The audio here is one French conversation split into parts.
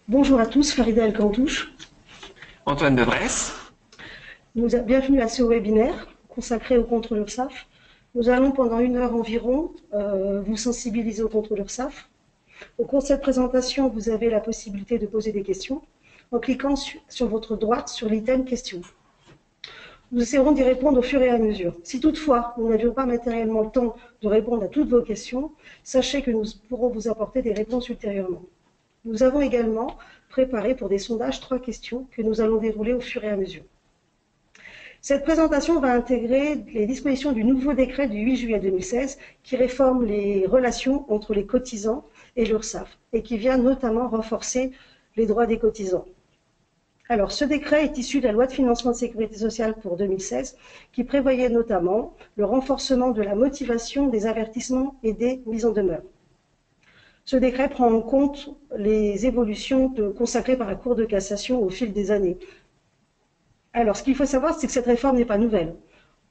Bonjour à tous, Farida El Kantouche. Antoine de Bresse. Bienvenue à ce webinaire consacré au contrôle URSSAF. Nous allons pendant 1 heure environ vous sensibiliser au contrôle URSSAF. Au cours de cette présentation, vous avez la possibilité de poser des questions en cliquant sur votre droite sur l'item questions. Nous essaierons d'y répondre au fur et à mesure. Si toutefois nous n'avions pas matériellement le temps de répondre à toutes vos questions, sachez que nous pourrons vous apporter des réponses ultérieurement. Nous avons également préparé pour des sondages 3 questions que nous allons dérouler au fur et à mesure. Cette présentation va intégrer les dispositions du nouveau décret du 8 juillet 2016 qui réforme les relations entre les cotisants et l'URSSAF et qui vient notamment renforcer les droits des cotisants. Alors, ce décret est issu de la loi de financement de sécurité sociale pour 2016 qui prévoyait notamment le renforcement de la motivation des avertissements et des mises en demeure. Ce décret prend en compte les évolutions consacrées par la Cour de cassation au fil des années. Alors, ce qu'il faut savoir, c'est que cette réforme n'est pas nouvelle.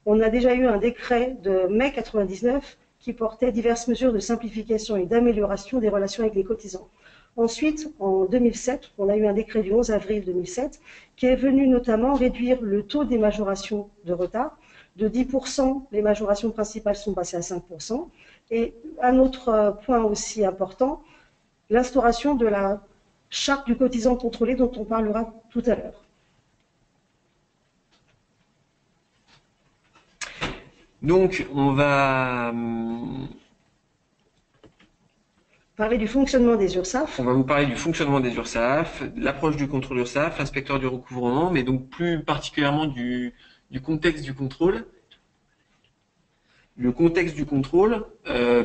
On a déjà eu un décret de mai 99 qui portait diverses mesures de simplification et d'amélioration des relations avec les cotisants. Ensuite, en 2007, on a eu un décret du 11 avril 2007 qui est venu notamment réduire le taux des majorations de retard. De 10%, les majorations principales sont passées à 5%. Et un autre point aussi important, l'instauration de la charte du cotisant contrôlé dont on parlera tout à l'heure. Donc, on va parler du fonctionnement des URSSAF. vous parler du fonctionnement des URSSAF, l'approche du contrôle URSSAF, l'inspecteur du recouvrement, mais donc plus particulièrement du contexte du contrôle. Le contexte du contrôle,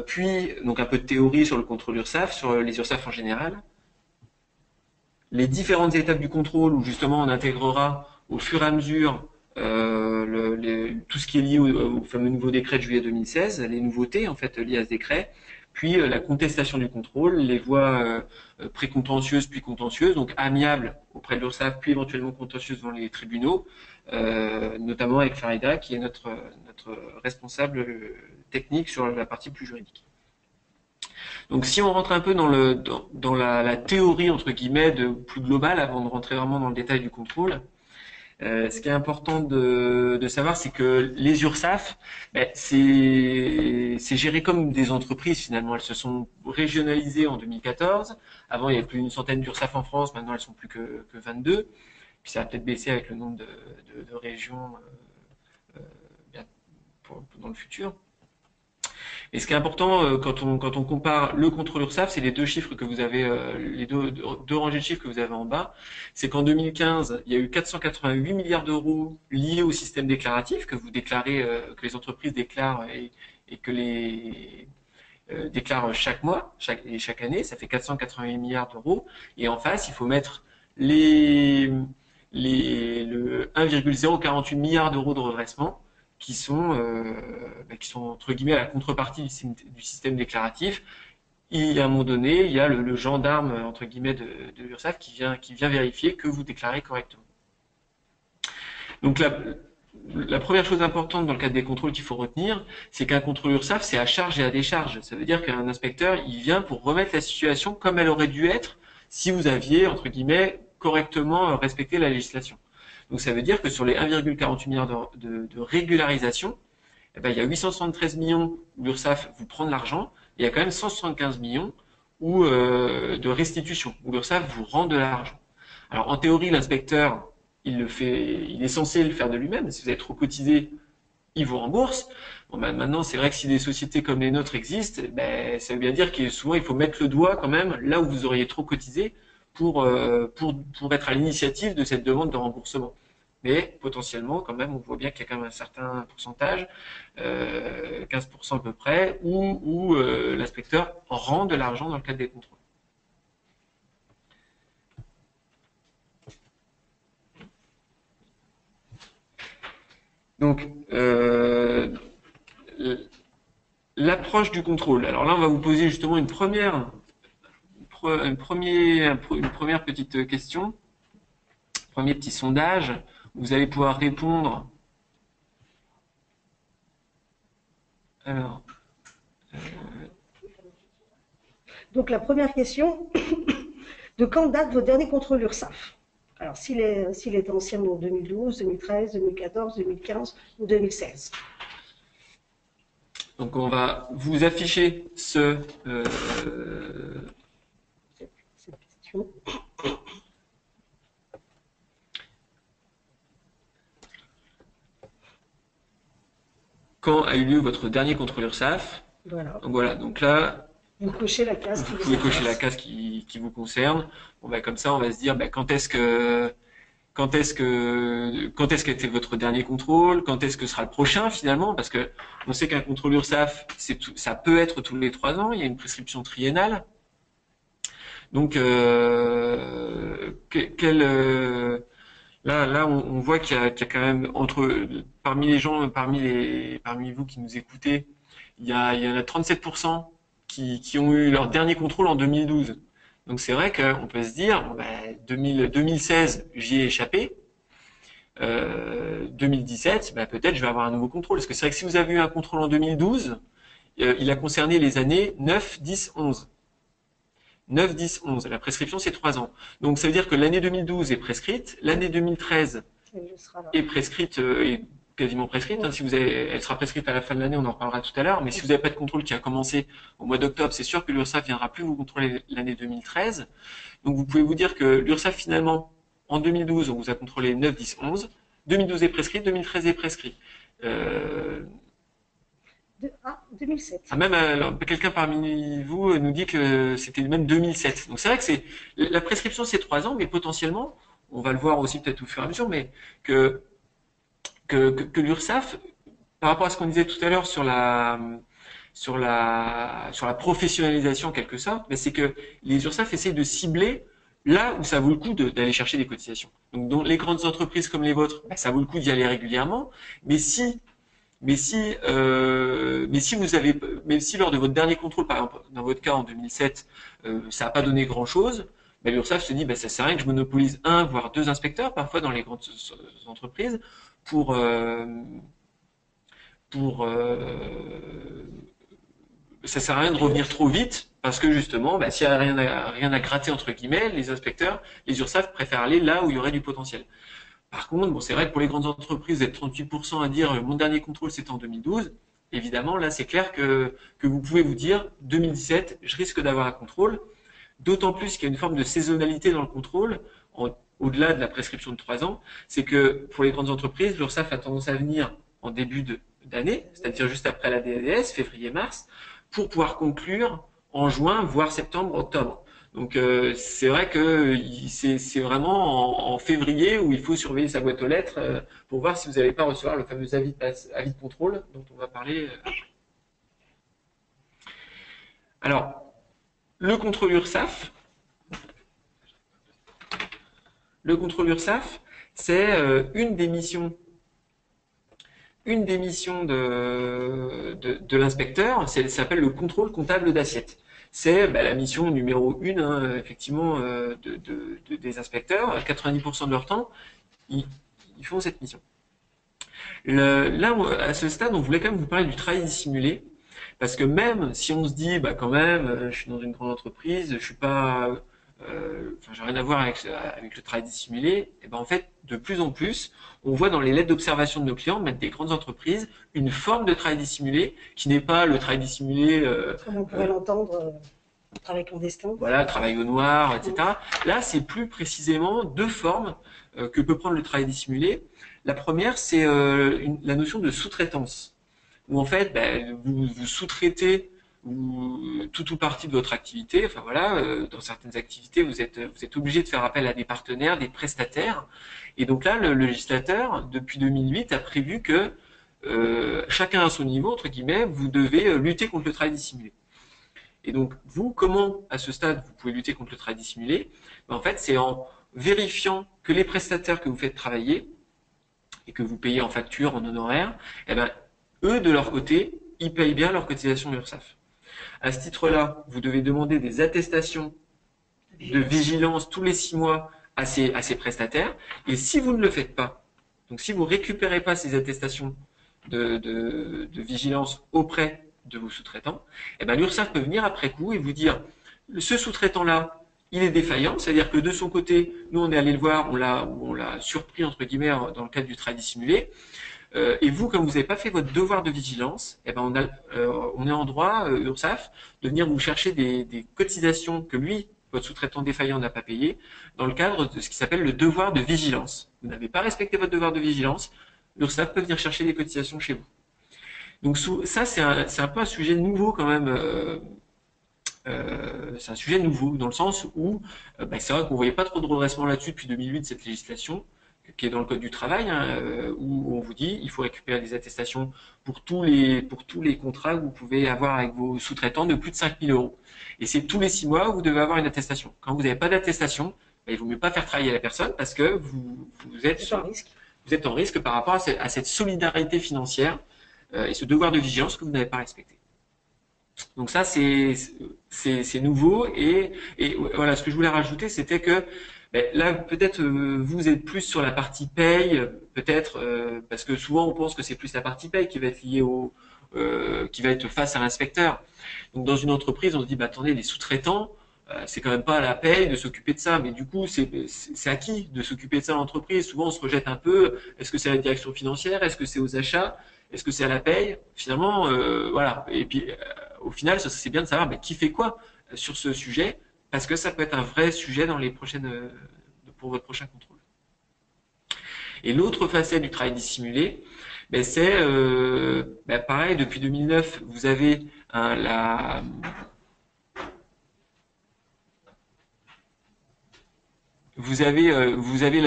puis donc un peu de théorie sur le contrôle URSSAF, sur les URSSAF en général. Les différentes étapes du contrôle où justement on intégrera au fur et à mesure tout ce qui est lié au fameux nouveau décret de juillet 2016, les nouveautés en fait liées à ce décret, puis la contestation du contrôle, les voies précontentieuses puis contentieuses, donc amiables auprès de l'URSSAF, puis éventuellement contentieuses devant les tribunaux, notamment avec Farida qui est notre responsable technique sur la partie plus juridique. Donc si on rentre un peu dans la théorie entre guillemets plus globale avant de rentrer vraiment dans le détail du contrôle, ce qui est important de savoir, c'est que les URSSAF, c'est géré comme des entreprises finalement. Elles se sont régionalisées en 2014. Avant, il y avait plus d'une centaine d'URSSAF en France. Maintenant, elles sont plus que 22. Puis ça a peut-être baissé avec le nombre de régions dans le futur. Et ce qui est important quand on compare le contrôle URSSAF, c'est les deux chiffres que vous avez, les deux rangées de chiffres que vous avez en bas. C'est qu'en 2015, il y a eu 488 milliards d'euros liés au système déclaratif que vous déclarez, que les entreprises déclarent et que les déclarent chaque mois, chaque année. Ça fait 488 milliards d'euros. Et en face, il faut mettre le 1,048 milliards d'euros de redressement qui sont entre guillemets à la contrepartie du système déclaratif. Et à un moment donné, il y a le gendarme entre guillemets de l'URSSAF qui vient vérifier que vous déclarez correctement. Donc la première chose importante dans le cadre des contrôles qu'il faut retenir, c'est qu'un contrôle URSSAF, c'est à charge et à décharge. Ça veut dire qu'un inspecteur, il vient pour remettre la situation comme elle aurait dû être si vous aviez, entre guillemets, correctement respecté la législation. Donc ça veut dire que sur les 1,48 milliards de régularisation, eh ben, il y a 873 millions où l'URSSAF vous prend de l'argent, et il y a quand même 175 millions de restitution, où l'URSSAF vous rend de l'argent. Alors en théorie, l'inspecteur, il est censé le faire de lui-même. Si vous avez trop cotisé, il vous rembourse. Bon, ben, maintenant, c'est vrai que si des sociétés comme les nôtres existent, ben, ça veut bien dire que souvent, il faut mettre le doigt quand même là où vous auriez trop cotisé pour être à l'initiative de cette demande de remboursement. Mais potentiellement, quand même, on voit bien qu'il y a quand même un certain pourcentage, 15% à peu près, où l'inspecteur rend de l'argent dans le cadre des contrôles. Donc, l'approche du contrôle. Alors là, on va vous poser justement une première petite question, premier petit sondage. Vous allez pouvoir répondre. Alors, Donc la première question, De quand date votre dernier contrôle URSSAF? Alors, s'il est ancien en 2012, 2013, 2014, 2015 ou 2016. Donc on va vous afficher cette question. Quand a eu lieu votre dernier contrôle URSSAF? Voilà. Donc voilà, donc là, vous cochez la case. Vous pouvez cocher la case qui vous concerne. Bon, bah, comme ça, on va se dire quand est-ce qu'était votre dernier contrôle, quand est-ce que sera le prochain finalement, parce que on sait qu'un contrôle URSSAF, ça peut être tous les 3 ans. Il y a une prescription triennale. Donc, là, on voit qu'il y a quand même parmi les gens, parmi vous qui nous écoutez, il y en a 37% qui ont eu leur dernier contrôle en 2012. Donc c'est vrai qu'on peut se dire, bon, 2016, j'y ai échappé. 2017, peut-être je vais avoir un nouveau contrôle. Parce que c'est vrai que si vous avez eu un contrôle en 2012, il a concerné les années 9, 10, 11. 9, 10, 11. La prescription, c'est 3 ans. Donc, ça veut dire que l'année 2012 est prescrite, l'année 2013 est prescrite, est quasiment prescrite. Hein, elle sera prescrite à la fin de l'année, on en reparlera tout à l'heure. Mais si vous n'avez pas de contrôle qui a commencé au mois d'octobre, c'est sûr que l'URSSAF viendra plus vous contrôler l'année 2013. Donc, vous pouvez vous dire que l'URSSAF, finalement, en 2012, on vous a contrôlé 9, 10, 11. 2012 est prescrit, 2013 est prescrit. 2007. Même quelqu'un parmi vous nous dit que c'était même 2007. Donc c'est vrai que la prescription c'est 3 ans, mais potentiellement, on va le voir aussi peut-être au fur et à mesure, mais que l'URSSAF, par rapport à ce qu'on disait tout à l'heure sur la professionnalisation en quelque sorte, c'est que les URSSAF essayent de cibler là où ça vaut le coup d'aller chercher des cotisations. Donc dans les grandes entreprises comme les vôtres, ça vaut le coup d'y aller régulièrement, mais si lors de votre dernier contrôle, par exemple, dans votre cas en 2007, ça n'a pas donné grand-chose, l'URSSAF se dit, ça sert à rien que je monopolise un, voire 2 inspecteurs, parfois dans les grandes entreprises, ça sert à rien de revenir trop vite, parce que justement, s'il n'y a rien à gratter entre guillemets, les inspecteurs, les URSSAF préfèrent aller là où il y aurait du potentiel. Par contre, c'est vrai que pour les grandes entreprises, vous êtes 38% à dire mon dernier contrôle c'était en 2012. Évidemment, là c'est clair que vous pouvez vous dire 2017, je risque d'avoir un contrôle. D'autant plus qu'il y a une forme de saisonnalité dans le contrôle, au-delà de la prescription de 3 ans. C'est que pour les grandes entreprises, l'URSSAF a tendance à venir en début d'année, c'est-à-dire juste après la DADS, février-mars, pour pouvoir conclure en juin, voire septembre, octobre. Donc c'est vrai que c'est vraiment en février où il faut surveiller sa boîte aux lettres pour voir si vous n'allez pas recevoir le fameux avis de contrôle dont on va parler après. Alors, le contrôle URSSAF, c'est une des missions de l'inspecteur, ça s'appelle le contrôle comptable d'assiette. C'est la mission numéro 1, effectivement, des inspecteurs. 90% de leur temps, ils font cette mission. Là, à ce stade, on voulait quand même vous parler du travail dissimulé, parce que même si on se dit, quand même, je suis dans une grande entreprise, je suis pas, j'ai rien à voir avec le travail dissimulé, et en fait, de plus en plus, on voit dans les lettres d'observation de nos clients, mettre des grandes entreprises, une forme de travail dissimulé qui n'est pas le travail dissimulé. Comme on pourrait l'entendre, travail clandestin. Voilà, travail au noir, etc. Là, c'est plus précisément 2 formes que peut prendre le travail dissimulé. La première, c'est la notion de sous-traitance, où en fait, vous sous-traitez tout ou partie de votre activité. Enfin voilà, dans certaines activités, vous êtes obligé de faire appel à des partenaires, des prestataires. Et donc là, le législateur, depuis 2008, a prévu que chacun à son niveau, entre guillemets, vous devez lutter contre le travail dissimulé. Et donc, vous, comment, à ce stade, vous pouvez lutter contre le travail dissimulé? En fait, c'est en vérifiant que les prestataires que vous faites travailler et que vous payez en facture, en honoraire, eux, de leur côté, ils payent bien leur cotisation URSSAF. À ce titre-là, vous devez demander des attestations de vigilance tous les 6 mois à ces prestataires. Et si vous ne le faites pas, donc si vous ne récupérez pas ces attestations de vigilance auprès de vos sous-traitants, l'URSSAF peut venir après coup et vous dire ce sous-traitant-là, il est défaillant, c'est-à-dire que de son côté, nous on est allé le voir, on l'a surpris entre guillemets dans le cadre du travail dissimulé. Et vous, comme vous n'avez pas fait votre devoir de vigilance, eh ben on est en droit, URSSAF, de venir vous chercher des cotisations que lui, votre sous-traitant défaillant, n'a pas payées, dans le cadre de ce qui s'appelle le devoir de vigilance. Vous n'avez pas respecté votre devoir de vigilance, l'URSSAF peut venir chercher des cotisations chez vous. Donc ça, c'est un peu un sujet nouveau quand même. C'est un sujet nouveau dans le sens où c'est vrai qu'on voyait pas trop de redressement là-dessus depuis 2008, cette législation qui est dans le code du travail, où on vous dit il faut récupérer des attestations pour tous les contrats que vous pouvez avoir avec vos sous-traitants de plus de 5 000 euros. Et c'est tous les 6 mois où vous devez avoir une attestation. Quand vous n'avez pas d'attestation, il vaut mieux pas faire travailler la personne parce que vous êtes en risque par rapport à cette solidarité financière et ce devoir de vigilance que vous n'avez pas respecté. Donc ça, c'est nouveau et voilà, ce que je voulais rajouter, c'était que là, peut-être vous êtes plus sur la partie paye, peut-être parce que souvent on pense que c'est plus la partie paye qui va être liée qui va être face à l'inspecteur. Donc dans une entreprise, on se dit attendez, les sous-traitants, c'est quand même pas à la paye de s'occuper de ça, mais du coup c'est à qui de s'occuper de ça l'entreprise? Souvent on se rejette un peu. Est-ce que c'est à la direction financière? Est-ce que c'est aux achats? Est-ce que c'est à la paye? Finalement, voilà. Et puis au final, c'est bien de savoir qui fait quoi sur ce sujet, parce que ça peut être un vrai sujet dans pour votre prochain contrôle. Et l'autre facette du travail dissimulé, c'est pareil, depuis 2009, vous avez la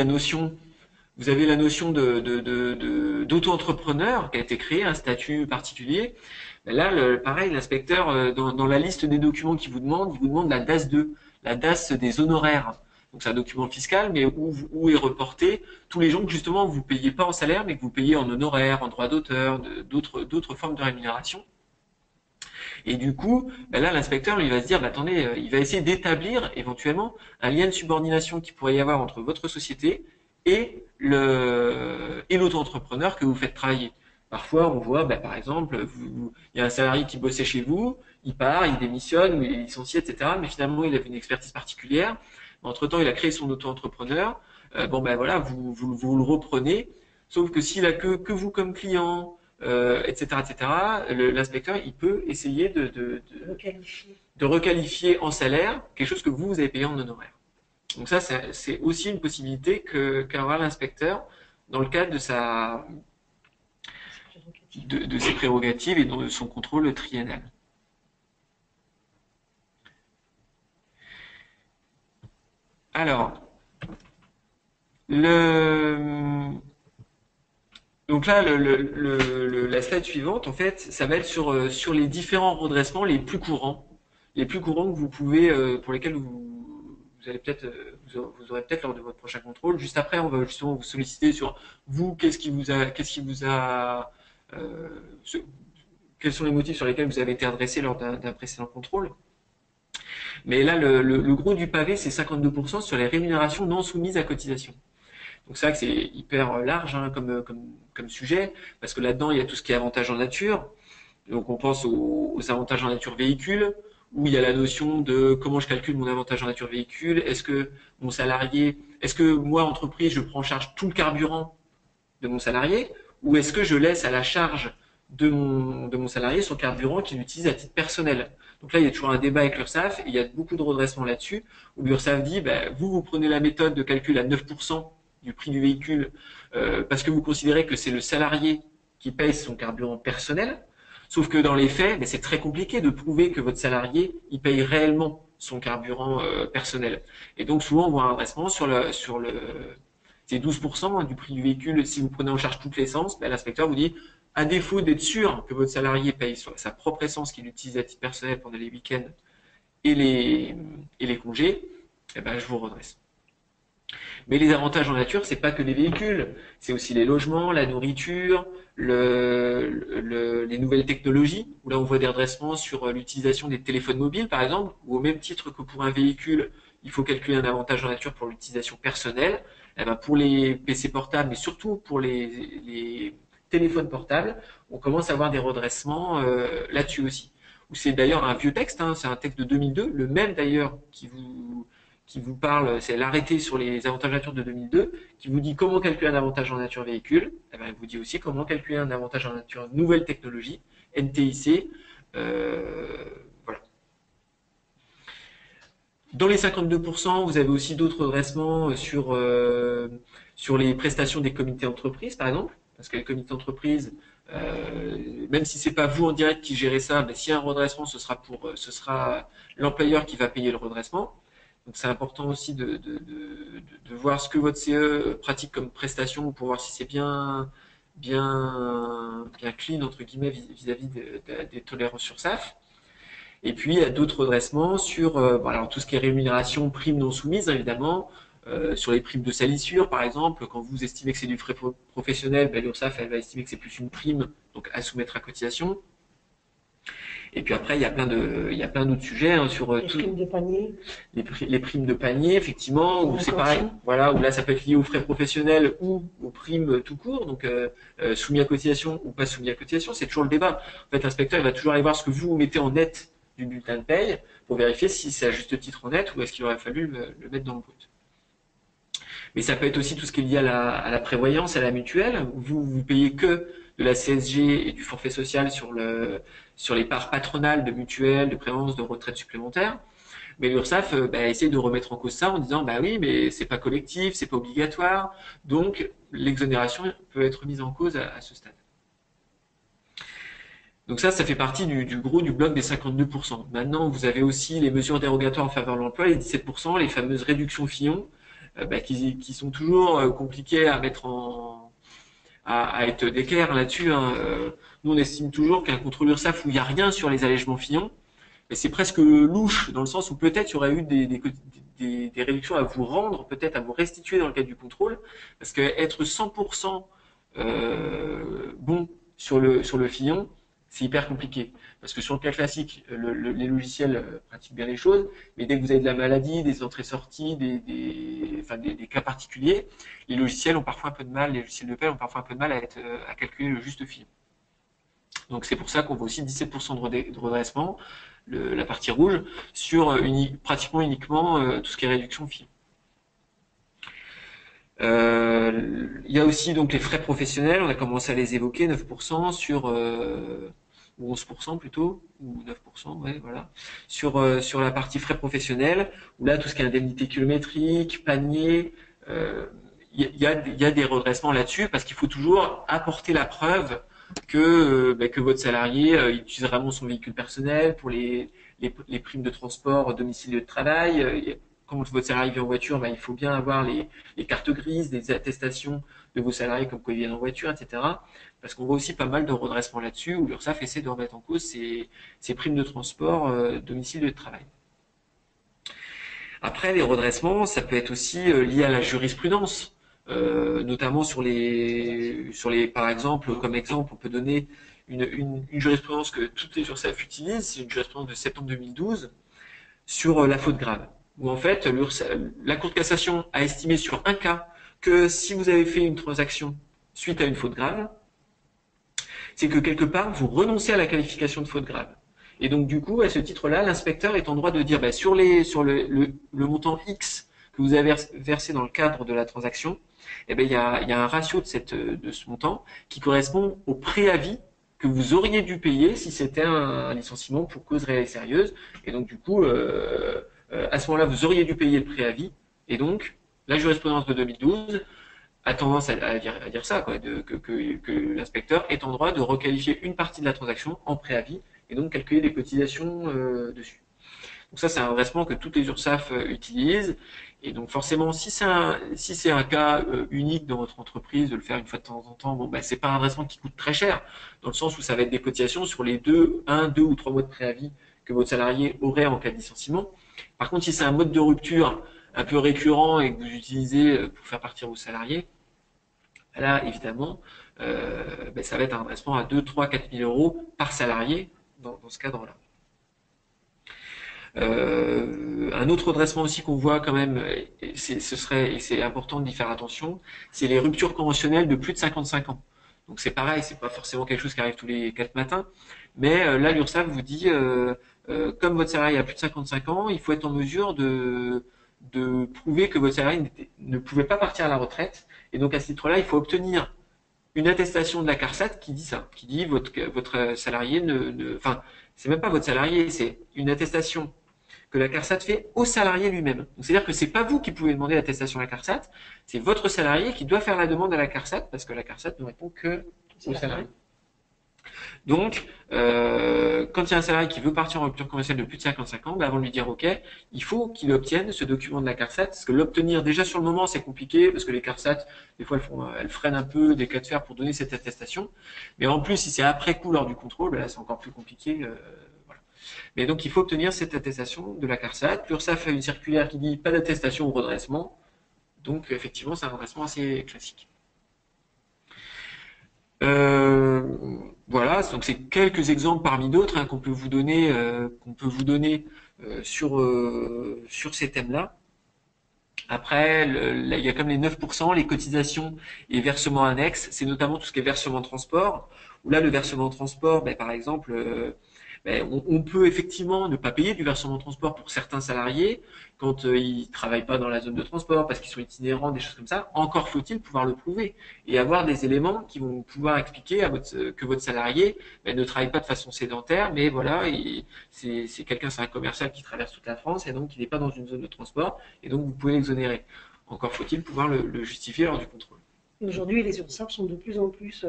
notion d'auto-entrepreneur qui a été créé, un statut particulier. Là, pareil, l'inspecteur, dans la liste des documents il vous demande la DAS 2, la DAS des honoraires. Donc c'est un document fiscal, mais où est reporté tous les gens que justement vous payez pas en salaire, mais que vous payez en honoraires, en droits d'auteur, d'autres formes de rémunération. Et du coup, là, l'inspecteur, il va se dire, attendez, il va essayer d'établir éventuellement un lien de subordination qui pourrait y avoir entre votre société et l'auto-entrepreneur que vous faites travailler. Parfois, on voit, par exemple, il y a un salarié qui bossait chez vous, il part, il démissionne, ou il est licencié, etc. Mais finalement, il avait une expertise particulière. Entre-temps, il a créé son auto-entrepreneur. Voilà, vous le reprenez. Sauf que s'il a que vous comme client, etc., l'inspecteur, il peut essayer de requalifier en salaire quelque chose que vous avez payé en honoraire. Donc ça, c'est aussi une possibilité qu'a avoir l'inspecteur dans le cadre de ses prérogatives et de son contrôle triennal. Alors, donc là, la slide suivante, en fait, ça va être sur les différents redressements les plus courants que vous pouvez, pour lesquels vous aurez peut-être lors de votre prochain contrôle. Juste après, on va justement vous solliciter sur vous, quels sont les motifs sur lesquels vous avez été adressé lors d'un précédent contrôle. Mais là, le gros du pavé, c'est 52% sur les rémunérations non soumises à cotisation. Donc c'est vrai que c'est hyper large comme sujet, parce que là-dedans, il y a tout ce qui est avantage en nature. Donc on pense aux avantages en nature véhicule, où il y a la notion de comment je calcule mon avantage en nature véhicule. Est-ce que moi, entreprise, je prends en charge tout le carburant de mon salarié, ou est-ce que je laisse à la charge de mon salarié son carburant qu'il utilise à titre personnel? Donc là, il y a toujours un débat avec l'URSSAF, et il y a beaucoup de redressements là-dessus, où l'URSSAF dit, vous prenez la méthode de calcul à 9% du prix du véhicule, parce que vous considérez que c'est le salarié qui paye son carburant personnel. Sauf que dans les faits, c'est très compliqué de prouver que votre salarié, il paye réellement son carburant personnel. Et donc souvent, on voit un redressement c'est 12% du prix du véhicule. Si vous prenez en charge toute l'essence, l'inspecteur vous dit, à défaut d'être sûr que votre salarié paye sur sa propre essence qu'il utilise à titre personnel pendant les week-ends et les congés, je vous redresse. Mais les avantages en nature, c'est pas que les véhicules, c'est aussi les logements, la nourriture, les nouvelles technologies, où là on voit des redressements sur l'utilisation des téléphones mobiles par exemple, où au même titre que pour un véhicule, il faut calculer un avantage en nature pour l'utilisation personnelle, pour les PC portables, mais surtout pour les téléphones portables, on commence à avoir des redressements là-dessus aussi. C'est d'ailleurs un vieux texte, c'est un texte de 2002, le même d'ailleurs qui qui vous parle, c'est l'arrêté sur les avantages nature de 2002, qui vous dit comment calculer un avantage en nature véhicule. Eh ben, il vous dit aussi comment calculer un avantage en nature nouvelle technologie, NTIC. Voilà. Dans les 52%, vous avez aussi d'autres redressements sur les prestations des comités d'entreprise, par exemple, parce que les comités d'entreprise, même si c'est pas vous en direct qui gérez ça, mais s'il y a un redressement, ce sera l'employeur qui va payer le redressement. Donc c'est important aussi de voir ce que votre CE pratique comme prestation pour voir si c'est bien clean entre guillemets vis-à-vis des tolérances sur SAF. Et puis il y a d'autres redressements sur alors, tout ce qui est rémunération, primes non soumises évidemment, sur les primes de salissure par exemple, quand vous estimez que c'est du frais professionnel, ben, l'URSSAF elle va estimer que c'est plus une prime, donc à soumettre à cotisation. Et puis après, il y a plein d'autres sujets hein, sur Les primes de panier. les primes de panier, effectivement, où c'est pareil. Voilà, où là, ça peut être lié aux frais professionnels ou aux primes tout court, donc soumis à cotisation ou pas soumis à cotisation, c'est toujours le débat. En fait, l'inspecteur, il va toujours aller voir ce que vous mettez en net du bulletin de paye pour vérifier si c'est à juste titre en net ou est-ce qu'il aurait fallu le mettre dans le brut. Mais ça peut être aussi tout ce qui est lié à la prévoyance, à la mutuelle. Vous payez que de la CSG et du forfait social sur les parts patronales de mutuelles, de prévoyance, de retraite supplémentaires. Mais l'URSSAF essaie de remettre en cause ça en disant bah oui, mais c'est pas collectif, c'est pas obligatoire, donc l'exonération peut être mise en cause à ce stade. Donc ça fait partie du gros du bloc des 52%. Maintenant, vous avez aussi les mesures dérogatoires en faveur de l'emploi, les 17%, les fameuses réductions Fillon, qui sont toujours compliquées à mettre à être d'équerre là-dessus. Hein. Nous, on estime toujours qu'un contrôle URSSAF où il n'y a rien sur les allègements Fillon, c'est presque louche dans le sens où peut-être il y aurait eu des réductions à vous rendre, peut-être à vous restituer dans le cadre du contrôle, parce que être 100% bon sur le Fillon, c'est hyper compliqué. Parce que sur le cas classique, les logiciels pratiquent bien les choses, mais dès que vous avez de la maladie, des entrées-sorties, des cas particuliers, les logiciels ont parfois un peu de mal, les logiciels de paie ont parfois un peu de mal à calculer le juste Fillon. Donc c'est pour ça qu'on voit aussi 17% de redressement, la partie rouge, sur pratiquement uniquement tout ce qui est réduction Fillon. Il y a aussi donc les frais professionnels, on a commencé à les évoquer, 9% ou 11% plutôt, ou 9%, ouais, voilà, sur la partie frais professionnels, où là, tout ce qui est indemnité kilométrique, panier, il y a des redressements là-dessus, parce qu'il faut toujours apporter la preuve que votre salarié utilise vraiment son véhicule personnel pour les primes de transport, domicile de travail. Quand votre salarié vient en voiture, il faut bien avoir les cartes grises, des attestations de vos salariés comme quoi ils viennent en voiture, etc. Parce qu'on voit aussi pas mal de redressements là-dessus, où l'URSSAF essaie de remettre en cause ces primes de transport, domicile de travail. Après, les redressements, ça peut être aussi lié à la jurisprudence, notamment sur les, par exemple, comme exemple, on peut donner une jurisprudence que toutes les URSSAF utilisent, c'est une jurisprudence de septembre 2012 sur la faute grave, où en fait, la Cour de cassation a estimé sur un cas que si vous avez fait une transaction suite à une faute grave, c'est que quelque part, vous renoncez à la qualification de faute grave. Et donc, du coup, à ce titre-là, l'inspecteur est en droit de dire, sur le montant X que vous avez versé dans le cadre de la transaction, il y a un ratio de ce montant qui correspond au préavis que vous auriez dû payer si c'était un licenciement pour cause réelle et sérieuse. Et donc, du coup, à ce moment-là, vous auriez dû payer le préavis. Et donc, la jurisprudence de 2012 a tendance à dire ça, quoi, que l'inspecteur est en droit de requalifier une partie de la transaction en préavis et donc calculer des cotisations dessus. Donc ça, c'est un redressement que toutes les URSSAF utilisent. Et donc forcément, si c'est un cas unique dans votre entreprise, de le faire une fois de temps en temps, c'est pas un redressement qui coûte très cher, dans le sens où ça va être des cotisations sur les 2 ou 3 mois de préavis que votre salarié aurait en cas de licenciement. Par contre, si c'est un mode de rupture un peu récurrent et que vous utilisez pour faire partir vos salariés, là, évidemment, ça va être un redressement à 2, 3, 4 000 euros par salarié dans ce cadre-là. Un autre redressement aussi qu'on voit quand même, et c'est important d'y faire attention, c'est les ruptures conventionnelles de plus de 55 ans. Donc c'est pareil, c'est pas forcément quelque chose qui arrive tous les 4 matins, mais là l'URSSAF vous dit, comme votre salarié a plus de 55 ans, il faut être en mesure de prouver que votre salarié ne pouvait pas partir à la retraite. Et donc à ce titre-là, il faut obtenir une attestation de la CARSAT qui dit ça, qui dit votre salarié enfin, c'est même pas votre salarié, c'est une attestation que la CARSAT fait au salarié lui-même. Donc c'est-à-dire que c'est pas vous qui pouvez demander l'attestation à la CARSAT, c'est votre salarié qui doit faire la demande à la CARSAT parce que la CARSAT ne répond que au salarié. Donc, quand il y a un salarié qui veut partir en rupture conventionnelle de plus de 55 ans, avant de lui dire OK, il faut qu'il obtienne ce document de la CARSAT, parce que l'obtenir déjà sur le moment, c'est compliqué, parce que les CARSAT, des fois, elles freinent un peu des cas de fer pour donner cette attestation. Mais en plus, si c'est après coup lors du contrôle, là, c'est encore plus compliqué. Voilà. Mais donc, il faut obtenir cette attestation de la CARSAT. L'URSSAF a une circulaire qui dit pas d'attestation au redressement. Donc, effectivement, c'est un redressement assez classique. Voilà, donc c'est quelques exemples parmi d'autres qu'on peut vous donner, sur ces thèmes-là. Après, il y a comme les 9%, les cotisations et versements annexes, c'est notamment tout ce qui est versement transport, où là, le versement transport, par exemple, on peut effectivement ne pas payer du versement transport pour certains salariés quand ils travaillent pas dans la zone de transport parce qu'ils sont itinérants, des choses comme ça. Encore faut-il pouvoir le prouver et avoir des éléments qui vont pouvoir expliquer que votre salarié ne travaille pas de façon sédentaire, mais voilà, c'est quelqu'un, c'est un commercial qui traverse toute la France et donc il n'est pas dans une zone de transport et donc vous pouvez l'exonérer. Encore faut-il pouvoir le justifier lors du contrôle. Aujourd'hui, les URSSAF sont de plus en plus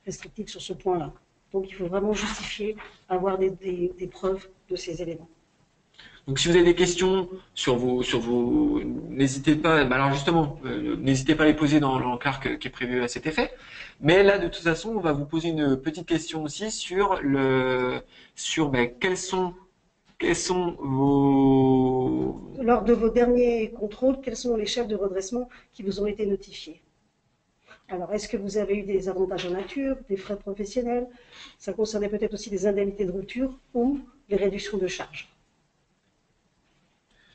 restrictifs sur ce point-là. Donc, il faut vraiment justifier, avoir des preuves de ces éléments. Donc, si vous avez des questions sur vos, n'hésitez pas. Alors justement, n'hésitez pas à les poser dans l'encart qui est prévu à cet effet. Mais là, de toute façon, on va vous poser une petite question aussi sur quels sont vos. Lors de vos derniers contrôles, quels sont les chefs de redressement qui vous ont été notifiés? Alors, est-ce que vous avez eu des avantages en nature, des frais professionnels? Ça concernait peut-être aussi des indemnités de rupture ou les réductions de charges.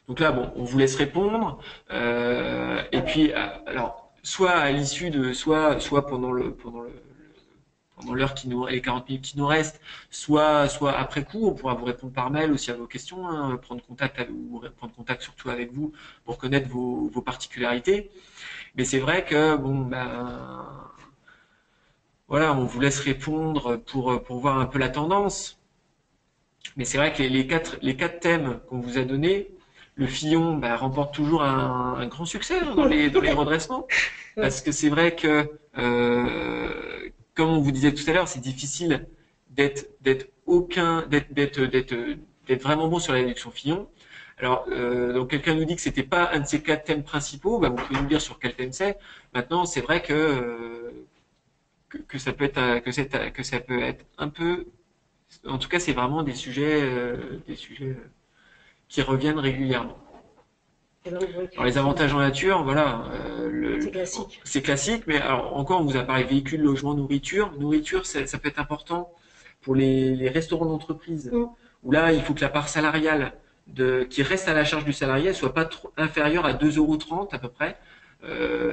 Donc là, bon, on vous laisse répondre. Et puis, alors, soit à l'issue de, soit pendant l'heure les 40 minutes qui nous restent, soit après coup, on pourra vous répondre par mail aussi à vos questions, prendre contact surtout avec vous pour connaître vos particularités. Mais c'est vrai que voilà, on vous laisse répondre pour voir un peu la tendance. Mais c'est vrai que les quatre thèmes qu'on vous a donnés, le Fillon remporte toujours un grand succès dans les redressements, parce que c'est vrai que comme on vous disait tout à l'heure, c'est difficile d'être vraiment bon sur la déduction Fillon. Alors, donc quelqu'un nous dit que c'était pas un de ces quatre thèmes principaux. Vous pouvez nous dire sur quel thème c'est. Maintenant, c'est vrai que ça peut être un peu. En tout cas, c'est vraiment des sujets qui reviennent régulièrement. Alors, les avantages en nature, voilà. C'est classique. C'est classique, mais alors encore, on vous a parlé véhicule, logement, nourriture. Nourriture, ça peut être important pour les restaurants d'entreprise, où là, il faut que la part salariale qui reste à la charge du salarié soit pas trop inférieure à 2,30 € à peu près.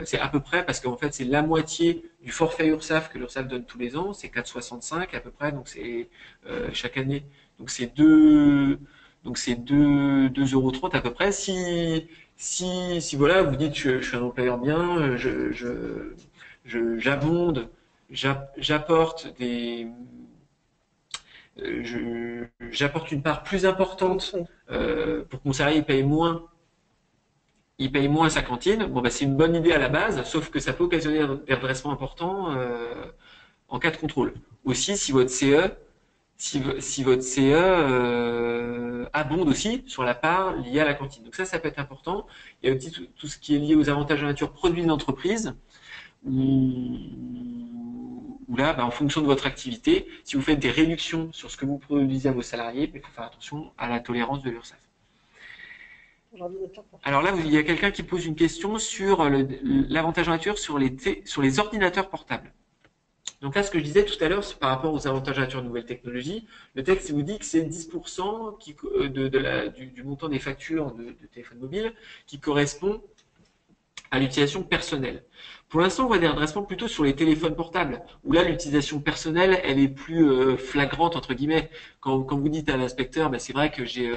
C'est à peu près parce qu'en fait c'est la moitié du forfait URSSAF que l'URSSAF donne tous les ans, c'est 4,65 € à peu près, donc c'est chaque année. Donc c'est 2,30 € à peu près. Si voilà, vous dites je suis un employeur bien, j'abonde, j'apporte j'apporte une part plus importante pour que mon salarié paye moins. Il paye moins sa cantine. Bon, c'est une bonne idée à la base, sauf que ça peut occasionner des redressements importants en cas de contrôle. Aussi, si votre CE abonde aussi sur la part liée à la cantine. Donc ça peut être important. Il y a aussi tout ce qui est lié aux avantages de nature produits d'entreprise. Où là, en fonction de votre activité, si vous faites des réductions sur ce que vous produisez à vos salariés, il faut faire attention à la tolérance de l'URSSAF. Alors là, il y a quelqu'un qui pose une question sur l'avantage en nature sur les ordinateurs portables. Donc là, ce que je disais tout à l'heure, c'est par rapport aux avantages en nature de nouvelles technologies. Le texte vous dit que c'est 10% du montant des factures de téléphone mobile qui correspond à l'utilisation personnelle. Pour l'instant, on voit des redressements plutôt sur les téléphones portables, où là, l'utilisation personnelle, elle est plus flagrante, entre guillemets. Quand vous dites à l'inspecteur, c'est vrai que j'ai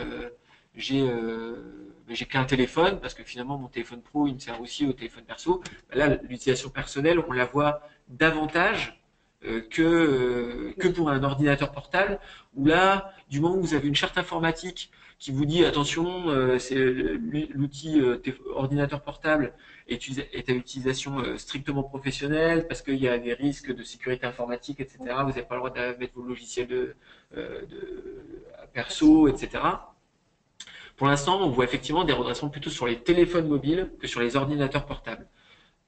j'ai qu'un téléphone, parce que finalement mon téléphone pro il me sert aussi au téléphone perso. Là, l'utilisation personnelle, on la voit davantage que pour un ordinateur portable, où là, du moment où vous avez une charte informatique qui vous dit attention, c'est l'outil ordinateur portable est à utilisation strictement professionnelle parce qu'il y a des risques de sécurité informatique, etc. Vous n'avez pas le droit de mettre vos logiciels perso, etc. Pour l'instant, on voit effectivement des redressements plutôt sur les téléphones mobiles que sur les ordinateurs portables.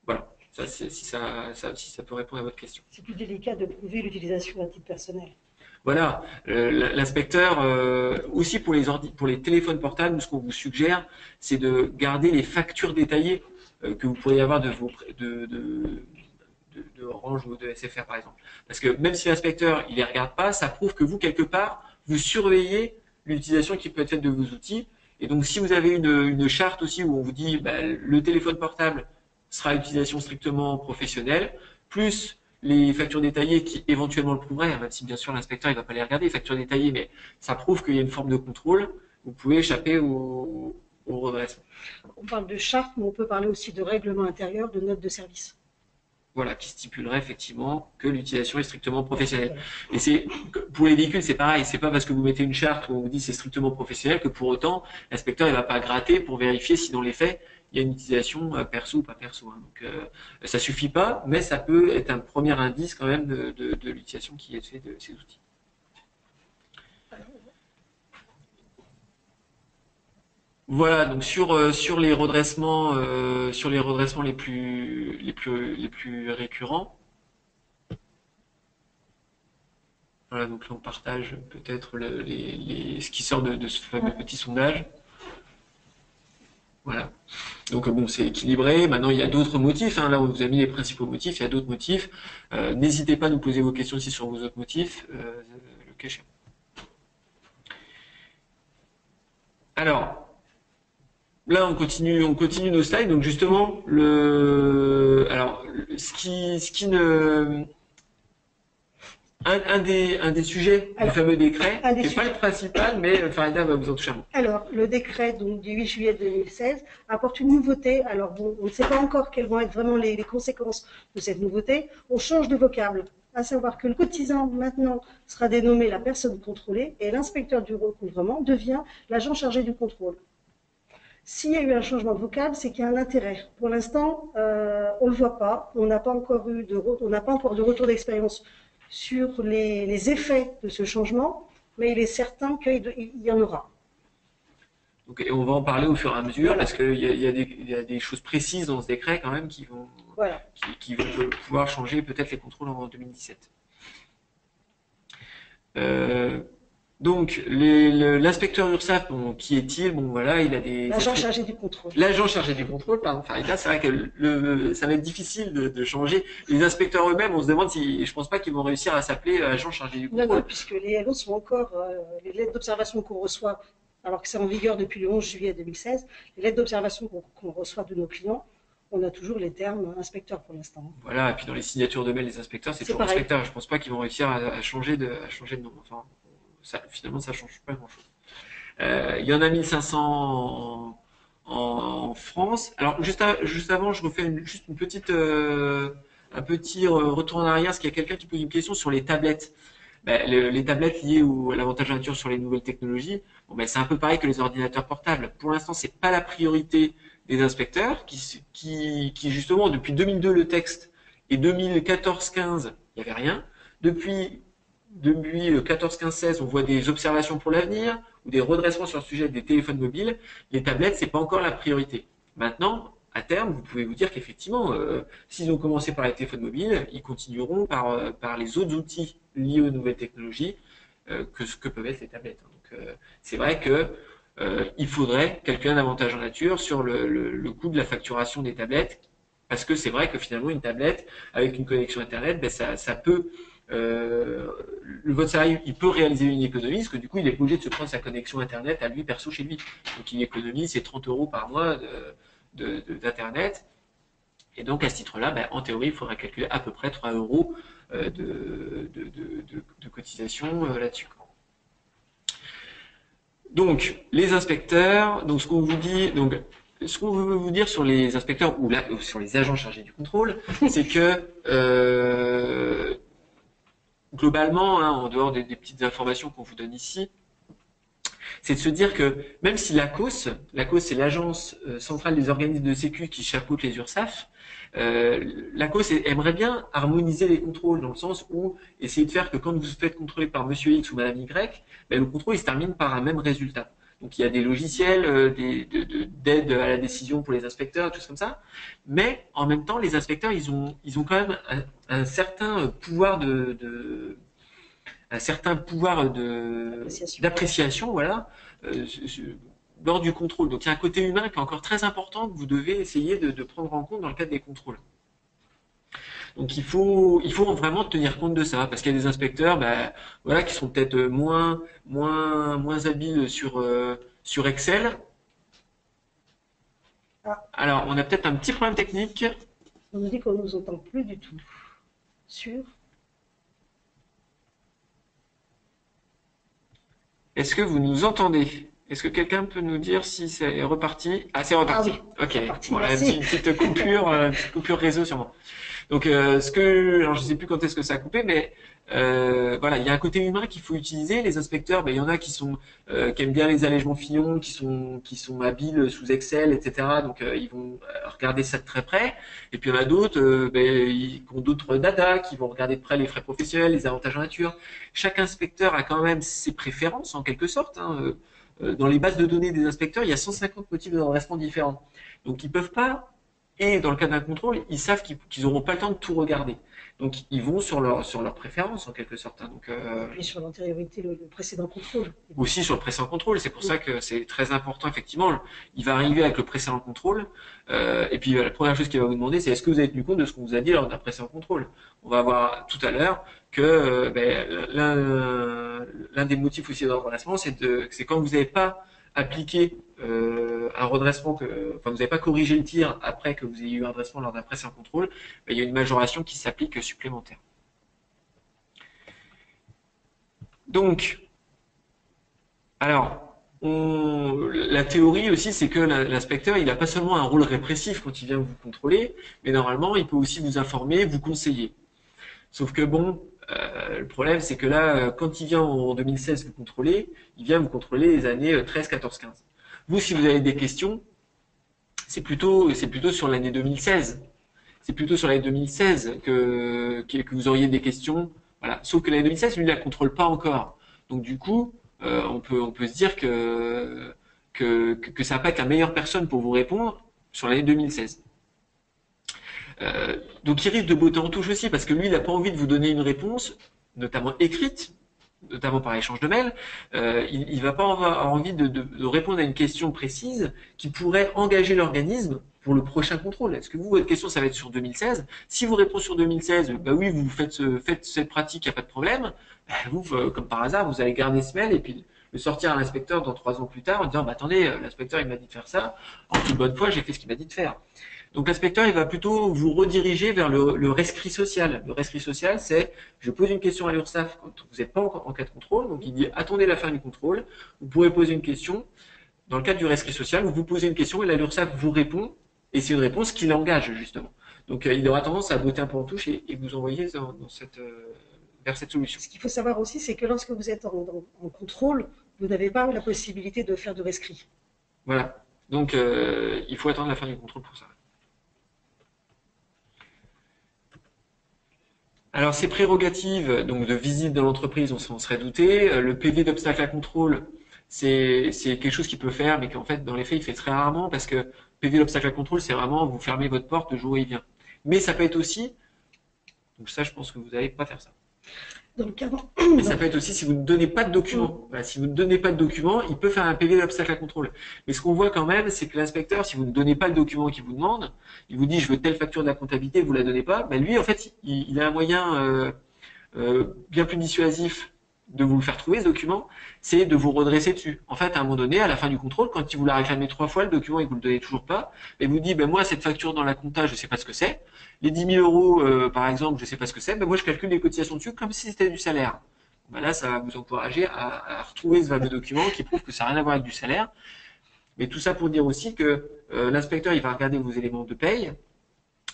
Voilà, ça, si ça peut répondre à votre question. C'est plus délicat de prouver l'utilisation à titre personnel. Voilà, l'inspecteur, aussi pour les téléphones portables, ce qu'on vous suggère, c'est de garder les factures détaillées que vous pourriez avoir de Orange ou de SFR par exemple. Parce que même si l'inspecteur il les regarde pas, ça prouve que vous quelque part vous surveillez l'utilisation qui peut être faite de vos outils. Et donc si vous avez une charte aussi où on vous dit le téléphone portable sera à utilisation strictement professionnelle, plus les factures détaillées qui éventuellement le prouveraient, même si bien sûr l'inspecteur il va pas les regarder, les factures détaillées, mais ça prouve qu'il y a une forme de contrôle, vous pouvez échapper au redressement. On parle de charte, mais on peut parler aussi de règlement intérieur, de notes de service. Voilà, qui stipulerait effectivement que l'utilisation est strictement professionnelle. Et c'est pour les véhicules, c'est pareil. C'est pas parce que vous mettez une charte où on vous dit c'est strictement professionnel que pour autant l'inspecteur il va pas gratter pour vérifier si dans les faits il y a une utilisation perso ou pas perso. Donc ça suffit pas, mais ça peut être un premier indice quand même de l'utilisation qui est faite de ces outils. Voilà, donc sur les redressements les plus récurrents. Voilà, donc là on partage peut-être ce qui sort de ce fameux petit sondage. Voilà. Donc bon, c'est équilibré. Maintenant, il y a d'autres motifs. Là, on vous a mis les principaux motifs. Il y a d'autres motifs. N'hésitez pas à nous poser vos questions aussi sur vos autres motifs, le cas échéant. Alors. Là, on continue nos slides. Donc justement, ce qui ne, un des sujets du fameux décret, qui n'est pas le principal, mais Farida va vous en toucher un mot. Alors, le décret donc, du 8 juillet 2016 apporte une nouveauté. Alors bon, on ne sait pas encore quelles vont être vraiment les conséquences de cette nouveauté. On change de vocable, à savoir que le cotisant maintenant sera dénommé la personne contrôlée et l'inspecteur du recouvrement devient l'agent chargé du contrôle. S'il y a eu un changement de vocable, c'est qu'il y a un intérêt. Pour l'instant, on ne le voit pas. On n'a pas encore de retour d'expérience sur les effets de ce changement, mais il est certain qu'il y en aura. Donc, et on va en parler au fur et à mesure, voilà. Parce qu'il y a des choses précises dans ce décret quand même qui vont pouvoir changer peut-être les contrôles en 2017. Donc, l'inspecteur URSSAF, qui est-il? Bon, voilà, il a des... L'agent chargé du contrôle. L'agent chargé du contrôle, pardon, Farida, c'est vrai que ça va être difficile de changer. Les inspecteurs eux-mêmes, on se demande je pense pas qu'ils vont réussir à s'appeler agent chargé du contrôle. Non, puisque les LO sont encore, les lettres d'observation qu'on reçoit, alors que c'est en vigueur depuis le 11 juillet 2016, les lettres d'observation qu'on reçoit de nos clients, on a toujours les termes inspecteurs pour l'instant. Voilà, et puis dans les signatures de mail des inspecteurs, c'est toujours inspecteur. Je pense pas qu'ils vont réussir à changer de nom. Enfin, finalement, ça change pas grand-chose. Il y en a 1500 en France. Alors, juste avant, je refais juste un petit retour en arrière, parce qu'il y a quelqu'un qui pose une question sur les tablettes. Les tablettes liées à l'avantage nature sur les nouvelles technologies, c'est un peu pareil que les ordinateurs portables. Pour l'instant, c'est pas la priorité des inspecteurs qui justement, depuis 2002, le texte, et 2014-15, il n'y avait rien. Depuis 14-15-16, on voit des observations pour l'avenir ou des redressements sur le sujet des téléphones mobiles. Les tablettes, c'est pas encore la priorité. Maintenant, à terme, vous pouvez vous dire qu'effectivement, s'ils ont commencé par les téléphones mobiles, ils continueront par les autres outils liés aux nouvelles technologies que peuvent être les tablettes. Donc, c'est vrai que il faudrait calculer un avantage en nature sur le coût de la facturation des tablettes, parce que c'est vrai que finalement, une tablette avec une connexion Internet, ça peut votre salarié, il peut réaliser une économie, parce que du coup, il est obligé de se prendre sa connexion Internet à lui, perso, chez lui. Donc, il économise ses 30 € par mois d'Internet. Et donc, à ce titre-là, en théorie, il faudra calculer à peu près 3 € de cotisation là-dessus. Donc, les inspecteurs, donc ce qu'on vous dit, donc ce qu'on veut vous dire sur les inspecteurs ou sur les agents chargés du contrôle, c'est que globalement, hein, en dehors des petites informations qu'on vous donne ici, c'est de se dire que même si l'ACOS c'est l'agence centrale des organismes de sécu qui chapeaute les URSSAF, l'ACOS aimerait bien harmoniser les contrôles dans le sens où essayer de faire que quand vous faites contrôler par Monsieur X ou Madame Y, ben, le contrôle il se termine par un même résultat. Donc il y a des logiciels d'aide à la décision pour les inspecteurs, tout comme ça. Mais en même temps, les inspecteurs, ils ont quand même un certain pouvoir d'appréciation, voilà, lors du contrôle. Donc il y a un côté humain qui est encore très important que vous devez essayer de prendre en compte dans le cadre des contrôles. Donc il faut vraiment tenir compte de ça, parce qu'il y a des inspecteurs, voilà, qui sont peut-être moins habiles sur Excel. Alors on a peut-être un petit problème technique. On nous dit qu'on ne nous entend plus du tout. Sûr? Est-ce que vous nous entendez? Est-ce que quelqu'un peut nous dire si c'est reparti? Ah, c'est reparti. Ah oui, ok. reparti, Bon, merci. une petite coupure réseau sûrement. Donc, alors je sais plus quand est-ce que ça a coupé, mais voilà, il y a un côté humain qu'il faut utiliser. Les inspecteurs, il y en a qui aiment bien les allègements Fillon, qui sont habiles sous Excel, etc. Donc, ils vont regarder ça de très près. Et puis il y en a d'autres, qui ont d'autres data, qui vont regarder de près les frais professionnels, les avantages en nature. Chaque inspecteur a quand même ses préférences en quelque sorte, hein. Dans les bases de données des inspecteurs, il y a 150 motifs de redressement différents. Donc ils peuvent pas. Et dans le cas d'un contrôle, ils savent qu'ils n'auront pas le temps de tout regarder. Donc ils vont sur leur préférence en quelque sorte, hein. Donc, Et puis sur l'antériorité, le précédent contrôle. aussi sur le précédent contrôle, c'est pour ça que c'est très important effectivement. Il va arriver avec le précédent contrôle, et puis la première chose qu'il va vous demander, c'est est-ce que vous avez tenu compte de ce qu'on vous a dit lors d'un précédent contrôle. On va voir tout à l'heure que l'un des motifs aussi de redressement, c'est quand vous n'avez pas appliqué un redressement, vous n'avez pas corrigé le tir après que vous ayez eu un redressement lors d'un précédent contrôle, il y a une majoration qui s'applique supplémentaire. Donc, alors, la théorie aussi, c'est que l'inspecteur, il n'a pas seulement un rôle répressif quand il vient vous contrôler, mais normalement, il peut aussi vous informer, vous conseiller. Sauf que bon, le problème, c'est que là, quand il vient en 2016 vous contrôler, il vient vous contrôler les années 13, 14, 15. Vous, si vous avez des questions, c'est plutôt sur l'année 2016. C'est plutôt sur l'année 2016 que vous auriez des questions. Voilà. Sauf que l'année 2016, lui, il ne la contrôle pas encore. Donc du coup, on peut se dire que ça va pas être la meilleure personne pour vous répondre sur l'année 2016. Donc il risque de botter en touche aussi parce que lui, il n'a pas envie de vous donner une réponse, notamment écrite, notamment par échange de mails. Il va pas avoir envie de répondre à une question précise qui pourrait engager l'organisme pour le prochain contrôle. Est-ce que vous, votre question, ça va être sur 2016? Si vous répondez sur 2016, oui, vous faites cette pratique, il n'y a pas de problème. Vous, comme par hasard, vous allez garder ce mail et puis le sortir à l'inspecteur dans 3 ans plus tard en disant, attendez, l'inspecteur, il m'a dit de faire ça. En toute bonne foi, j'ai fait ce qu'il m'a dit de faire. Donc l'inspecteur, il va plutôt vous rediriger vers le rescrit social. Le rescrit social, c'est, je pose une question à l'URSSAF quand vous n'êtes pas en cas de contrôle, donc il dit, attendez la fin du contrôle, vous pourrez poser une question. Dans le cadre du rescrit social, vous posez une question et l'URSSAF vous répond, et c'est une réponse qui l'engage, justement. Donc il aura tendance à botter un peu en touche et vous envoyer vers cette solution. Ce qu'il faut savoir aussi, c'est que lorsque vous êtes en contrôle, vous n'avez pas la possibilité de faire de rescrit. Voilà. Donc il faut attendre la fin du contrôle pour ça. Alors ces prérogatives donc de visite dans l'entreprise, on s'en serait douté. Le PV d'obstacle à contrôle, c'est quelque chose qu'il peut faire, mais qu'en fait dans les faits il fait très rarement parce que PV d'obstacle à contrôle, c'est vraiment vous fermez votre porte le jour où il vient. Mais ça peut être aussi, donc ça je pense que vous n'allez pas faire ça. Donc, mais ça peut être aussi si vous ne donnez pas de document. Voilà, si vous ne donnez pas de document, il peut faire un PV d'obstacle à contrôle. Mais ce qu'on voit quand même, c'est que l'inspecteur, si vous ne donnez pas le document qu'il vous demande, il vous dit je veux telle facture de la comptabilité, vous la donnez pas, lui en fait il a un moyen bien plus dissuasif de vous le faire trouver ce document, c'est de vous redresser dessus. En fait, à un moment donné, à la fin du contrôle, quand il vous l'a réclamé 3 fois, le document, et que vous le donnez toujours pas, et vous dit, moi, cette facture dans la compta, je sais pas ce que c'est. Les 10 000 euros, par exemple, je sais pas ce que c'est, moi, je calcule les cotisations dessus comme si c'était du salaire. Ben là, ça va vous encourager à retrouver ce fameux document qui prouve que ça n'a rien à voir avec du salaire. Mais tout ça pour dire aussi que l'inspecteur, il va regarder vos éléments de paye,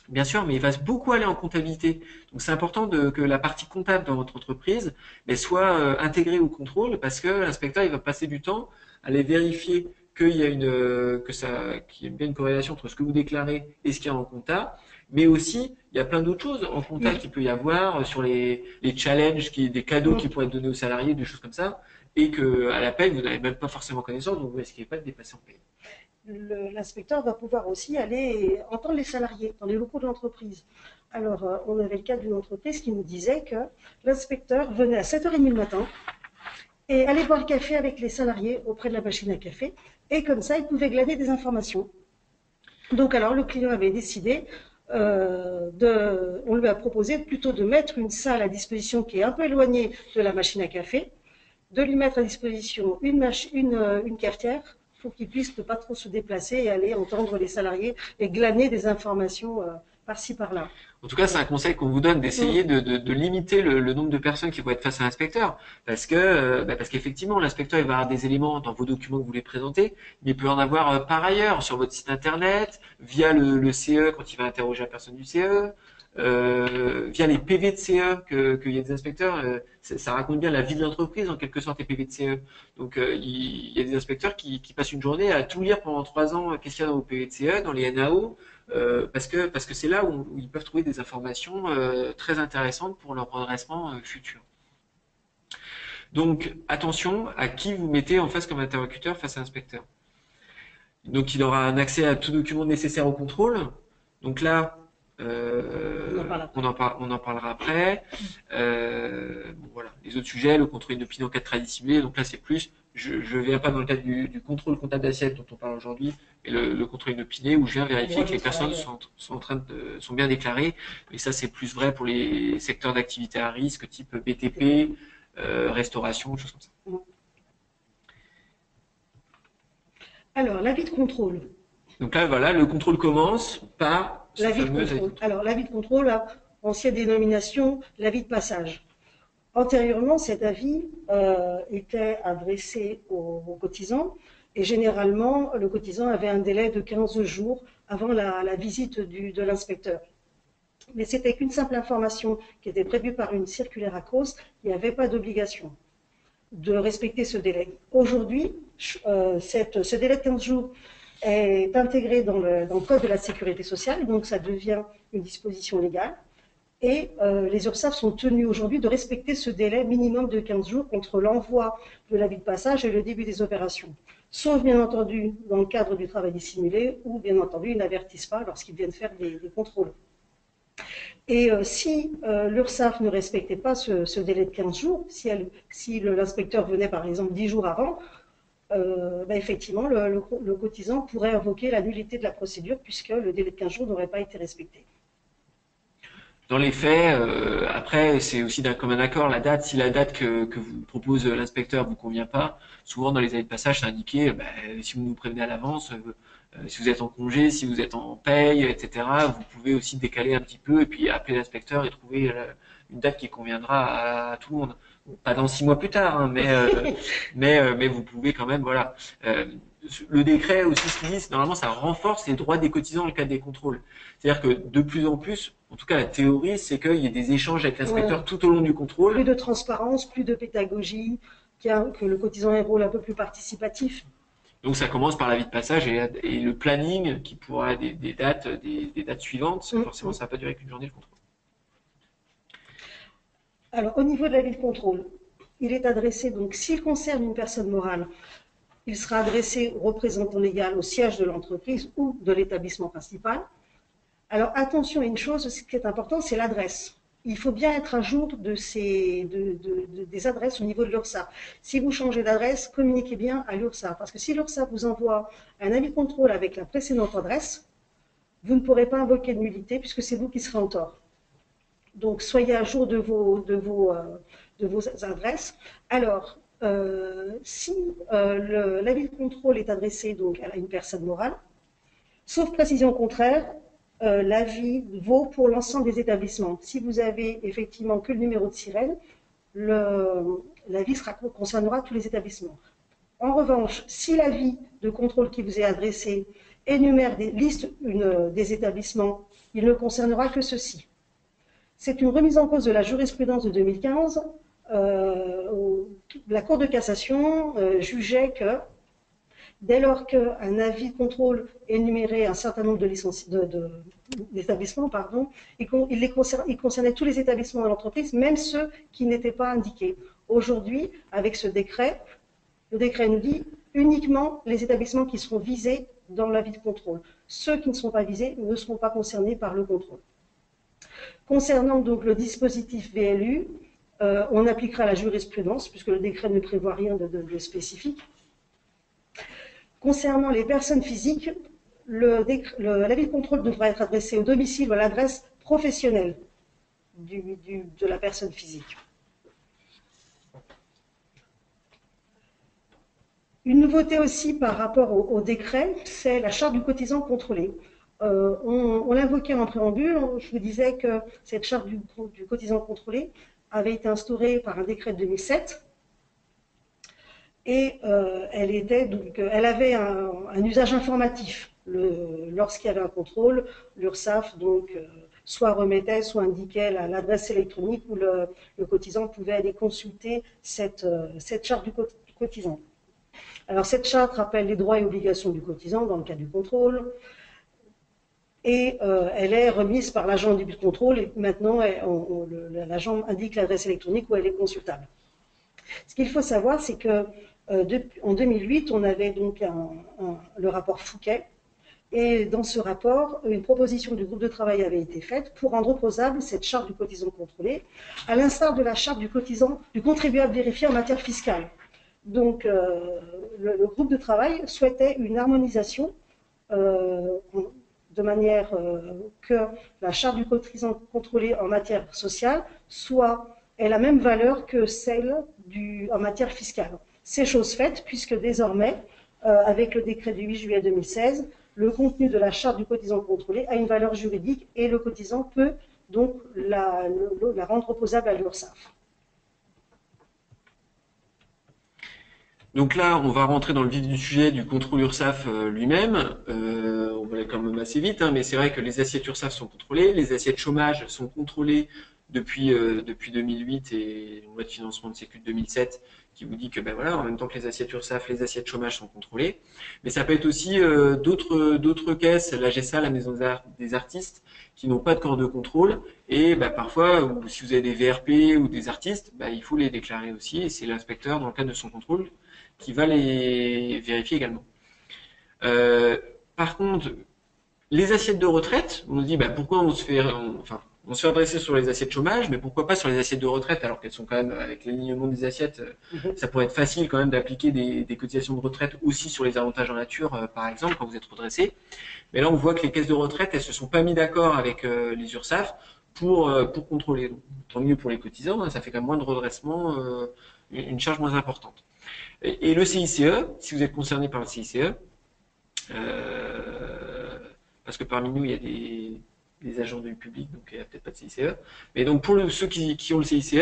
bien sûr, mais il va beaucoup aller en comptabilité. Donc c'est important que la partie comptable dans votre entreprise soit intégrée au contrôle parce que l'inspecteur, il va passer du temps à aller vérifier qu'il y a qu'il y a bien une corrélation entre ce que vous déclarez et ce qu'il y a en compta. Mais aussi, il y a plein d'autres choses en compta qu'il peut y avoir sur les challenges, des cadeaux qui pourraient être donnés aux salariés, des choses comme ça, et que à la paye, vous n'avez même pas forcément connaissance, donc vous risquez pas de dépasser en paye. L'inspecteur va pouvoir aussi aller entendre les salariés dans les locaux de l'entreprise. Alors, on avait le cas d'une entreprise qui nous disait que l'inspecteur venait à 7h30 le matin et allait boire le café avec les salariés auprès de la machine à café. Et comme ça, il pouvait glaner des informations. Donc, alors, le client avait décidé, on lui a proposé plutôt de mettre une salle à disposition qui est un peu éloignée de la machine à café, de lui mettre à disposition une cafetière pour qu'il puisse ne pas trop se déplacer et aller entendre les salariés et glaner des informations par-ci par-là. En tout cas, c'est un conseil qu'on vous donne d'essayer de limiter le nombre de personnes qui vont être face à l'inspecteur, parce qu'effectivement, l'inspecteur il va avoir des éléments dans vos documents que vous voulez présenter, mais il peut en avoir par ailleurs sur votre site internet, via le CE quand il va interroger la personne du CE, via les PV de CE qu'il y a des inspecteurs, ça raconte bien la vie de l'entreprise en quelque sorte les PV de CE. Donc il y a des inspecteurs qui passent une journée à tout lire pendant 3 ans, qu'est-ce qu'il y a dans vos PV de CE, dans les NAO. Parce que c'est là où ils peuvent trouver des informations très intéressantes pour leur redressement futur. Donc attention à qui vous mettez en face comme interlocuteur face à l'inspecteur. Donc il aura un accès à tout document nécessaire au contrôle. Donc là, on en parlera après. Voilà. Les autres sujets, le contrôle d'une opinion en cas de travail dissimulé. Donc là, c'est plus. Je ne viens pas dans le cadre du contrôle comptable d'assiette dont on parle aujourd'hui, mais le contrôle inopiné où je viens vérifier que les personnes sont bien déclarées. Et ça, c'est plus vrai pour les secteurs d'activité à risque, type BTP, restauration, choses comme ça. Alors, l'avis de contrôle. Donc là, voilà, le contrôle commence par l'avis de contrôle. Alors, l'avis de contrôle, ancienne dénomination, l'avis de passage. Antérieurement, cet avis était adressé aux cotisants et généralement, le cotisant avait un délai de 15 jours avant la visite de l'inspecteur. Mais c'était qu'une simple information qui était prévue par une circulaire ACOS, il n'y avait pas d'obligation de respecter ce délai. Aujourd'hui, ce délai de 15 jours est intégré dans le Code de la sécurité sociale, donc ça devient une disposition légale. Et les URSSAF sont tenus aujourd'hui de respecter ce délai minimum de 15 jours entre l'envoi de l'avis de passage et le début des opérations. Sauf bien entendu dans le cadre du travail dissimulé ou bien entendu ils n'avertissent pas lorsqu'ils viennent faire des contrôles. Et si l'URSSAF ne respectait pas ce délai de 15 jours, si l'inspecteur venait par exemple 10 jours avant, effectivement le cotisant pourrait invoquer la nullité de la procédure puisque le délai de 15 jours n'aurait pas été respecté. Dans les faits, après, c'est aussi d'un commun accord la date. Si la date que vous propose l'inspecteur vous convient pas, souvent dans les avis de passage, c'est indiqué, si vous nous prévenez à l'avance, si vous êtes en congé, si vous êtes en paye, etc., vous pouvez aussi décaler un petit peu et puis appeler l'inspecteur et trouver une date qui conviendra à tout le monde. Bon, pas dans 6 mois plus tard, hein, mais vous pouvez quand même, voilà. Le décret aussi, ce qu'il dit, normalement, ça renforce les droits des cotisants dans le cadre des contrôles. C'est-à-dire que de plus en plus, en tout cas la théorie, c'est qu'il y ait des échanges avec l'inspecteur tout au long du contrôle. Plus de transparence, plus de pédagogie, que le cotisant ait un rôle un peu plus participatif. Donc ça commence par l'avis de passage et le planning qui pourra des dates suivantes. Forcément, ça ne va pas durer qu'une journée le contrôle. Alors, au niveau de l'avis de contrôle, il est adressé, donc s'il concerne une personne morale, il sera adressé au représentant légal au siège de l'entreprise ou de l'établissement principal. Alors attention à une chose, ce qui est important, c'est l'adresse. Il faut bien être à jour des adresses au niveau de l'URSSAF. Si vous changez d'adresse, communiquez bien à l'URSSAF. Parce que si l'URSSAF vous envoie un avis de contrôle avec la précédente adresse, vous ne pourrez pas invoquer de nullité puisque c'est vous qui serez en tort. Donc soyez à jour de vos adresses. Alors, si l'avis de contrôle est adressé donc à une personne morale, sauf précision contraire, l'avis vaut pour l'ensemble des établissements. Si vous avez effectivement que le numéro de sirène, l'avis concernera tous les établissements. En revanche, si l'avis de contrôle qui vous est adressé énumère des établissements, il ne concernera que ceux-ci. C'est une remise en cause de la jurisprudence de 2015. La Cour de cassation jugeait que dès lors qu'un avis de contrôle énumérait un certain nombre d'établissements, il concernait tous les établissements de l'entreprise, même ceux qui n'étaient pas indiqués. Aujourd'hui, avec ce décret, le décret nous dit uniquement les établissements qui seront visés dans l'avis de contrôle. Ceux qui ne seront pas visés ne seront pas concernés par le contrôle. Concernant donc le dispositif VLU, on appliquera la jurisprudence, puisque le décret ne prévoit rien de spécifique. Concernant les personnes physiques, l'avis de contrôle devra être adressé au domicile ou à l'adresse professionnelle de la personne physique. Une nouveauté aussi par rapport au décret, c'est la charte du cotisant contrôlé. On l'invoquait en préambule, je vous disais que cette charte du cotisant contrôlé avait été instaurée par un décret de 2007 et elle avait un usage informatif. Lorsqu'il y avait un contrôle, l'URSSAF soit remettait, soit indiquait l'adresse électronique où le cotisant pouvait aller consulter cette charte du cotisant. Alors cette charte rappelle les droits et obligations du cotisant dans le cas du contrôle. Et elle est remise par l'agent du contrôle et maintenant l'agent indique l'adresse électronique où elle est consultable. Ce qu'il faut savoir, c'est que en 2008, on avait donc le rapport Fouquet et dans ce rapport, une proposition du groupe de travail avait été faite pour rendre opposable cette charte du cotisant contrôlé, à l'instar de la charte du contribuable vérifié en matière fiscale. Donc le groupe de travail souhaitait une harmonisation de manière que la charte du cotisant contrôlé en matière sociale ait la même valeur que celle en matière fiscale. C'est chose faite puisque désormais, avec le décret du 8 juillet 2016, le contenu de la charte du cotisant contrôlé a une valeur juridique et le cotisant peut donc la rendre opposable à l'URSSAF. Donc là, on va rentrer dans le vif du sujet du contrôle URSSAF lui-même. On va aller quand même assez vite, mais c'est vrai que les assiettes URSSAF sont contrôlées, les assiettes chômage sont contrôlées depuis 2008 et une loi de financement de Sécu de 2007 qui vous dit que en même temps que les assiettes URSSAF, les assiettes chômage sont contrôlées. Mais ça peut être aussi d'autres caisses, la GESA, la Maison des artistes, qui n'ont pas de corps de contrôle. Et parfois, si vous avez des VRP ou des artistes, il faut les déclarer aussi. Et c'est l'inspecteur, dans le cadre de son contrôle, qui va les vérifier également. Par contre, les assiettes de retraite, on nous dit pourquoi on se fait adresser sur les assiettes chômage, mais pourquoi pas sur les assiettes de retraite, alors qu'elles sont quand même, avec l'alignement des assiettes, ça pourrait être facile quand même d'appliquer des cotisations de retraite aussi sur les avantages en nature, par exemple, quand vous êtes redressé. Mais là, on voit que les caisses de retraite, elles se sont pas mis d'accord avec les URSSAF pour contrôler. Donc, tant mieux pour les cotisants, ça fait quand même moins de redressement, une charge moins importante. Et le CICE, si vous êtes concerné par le CICE, parce que parmi nous, il y a des agents du public, donc il n'y a peut-être pas de CICE. Mais donc pour ceux qui ont le CICE,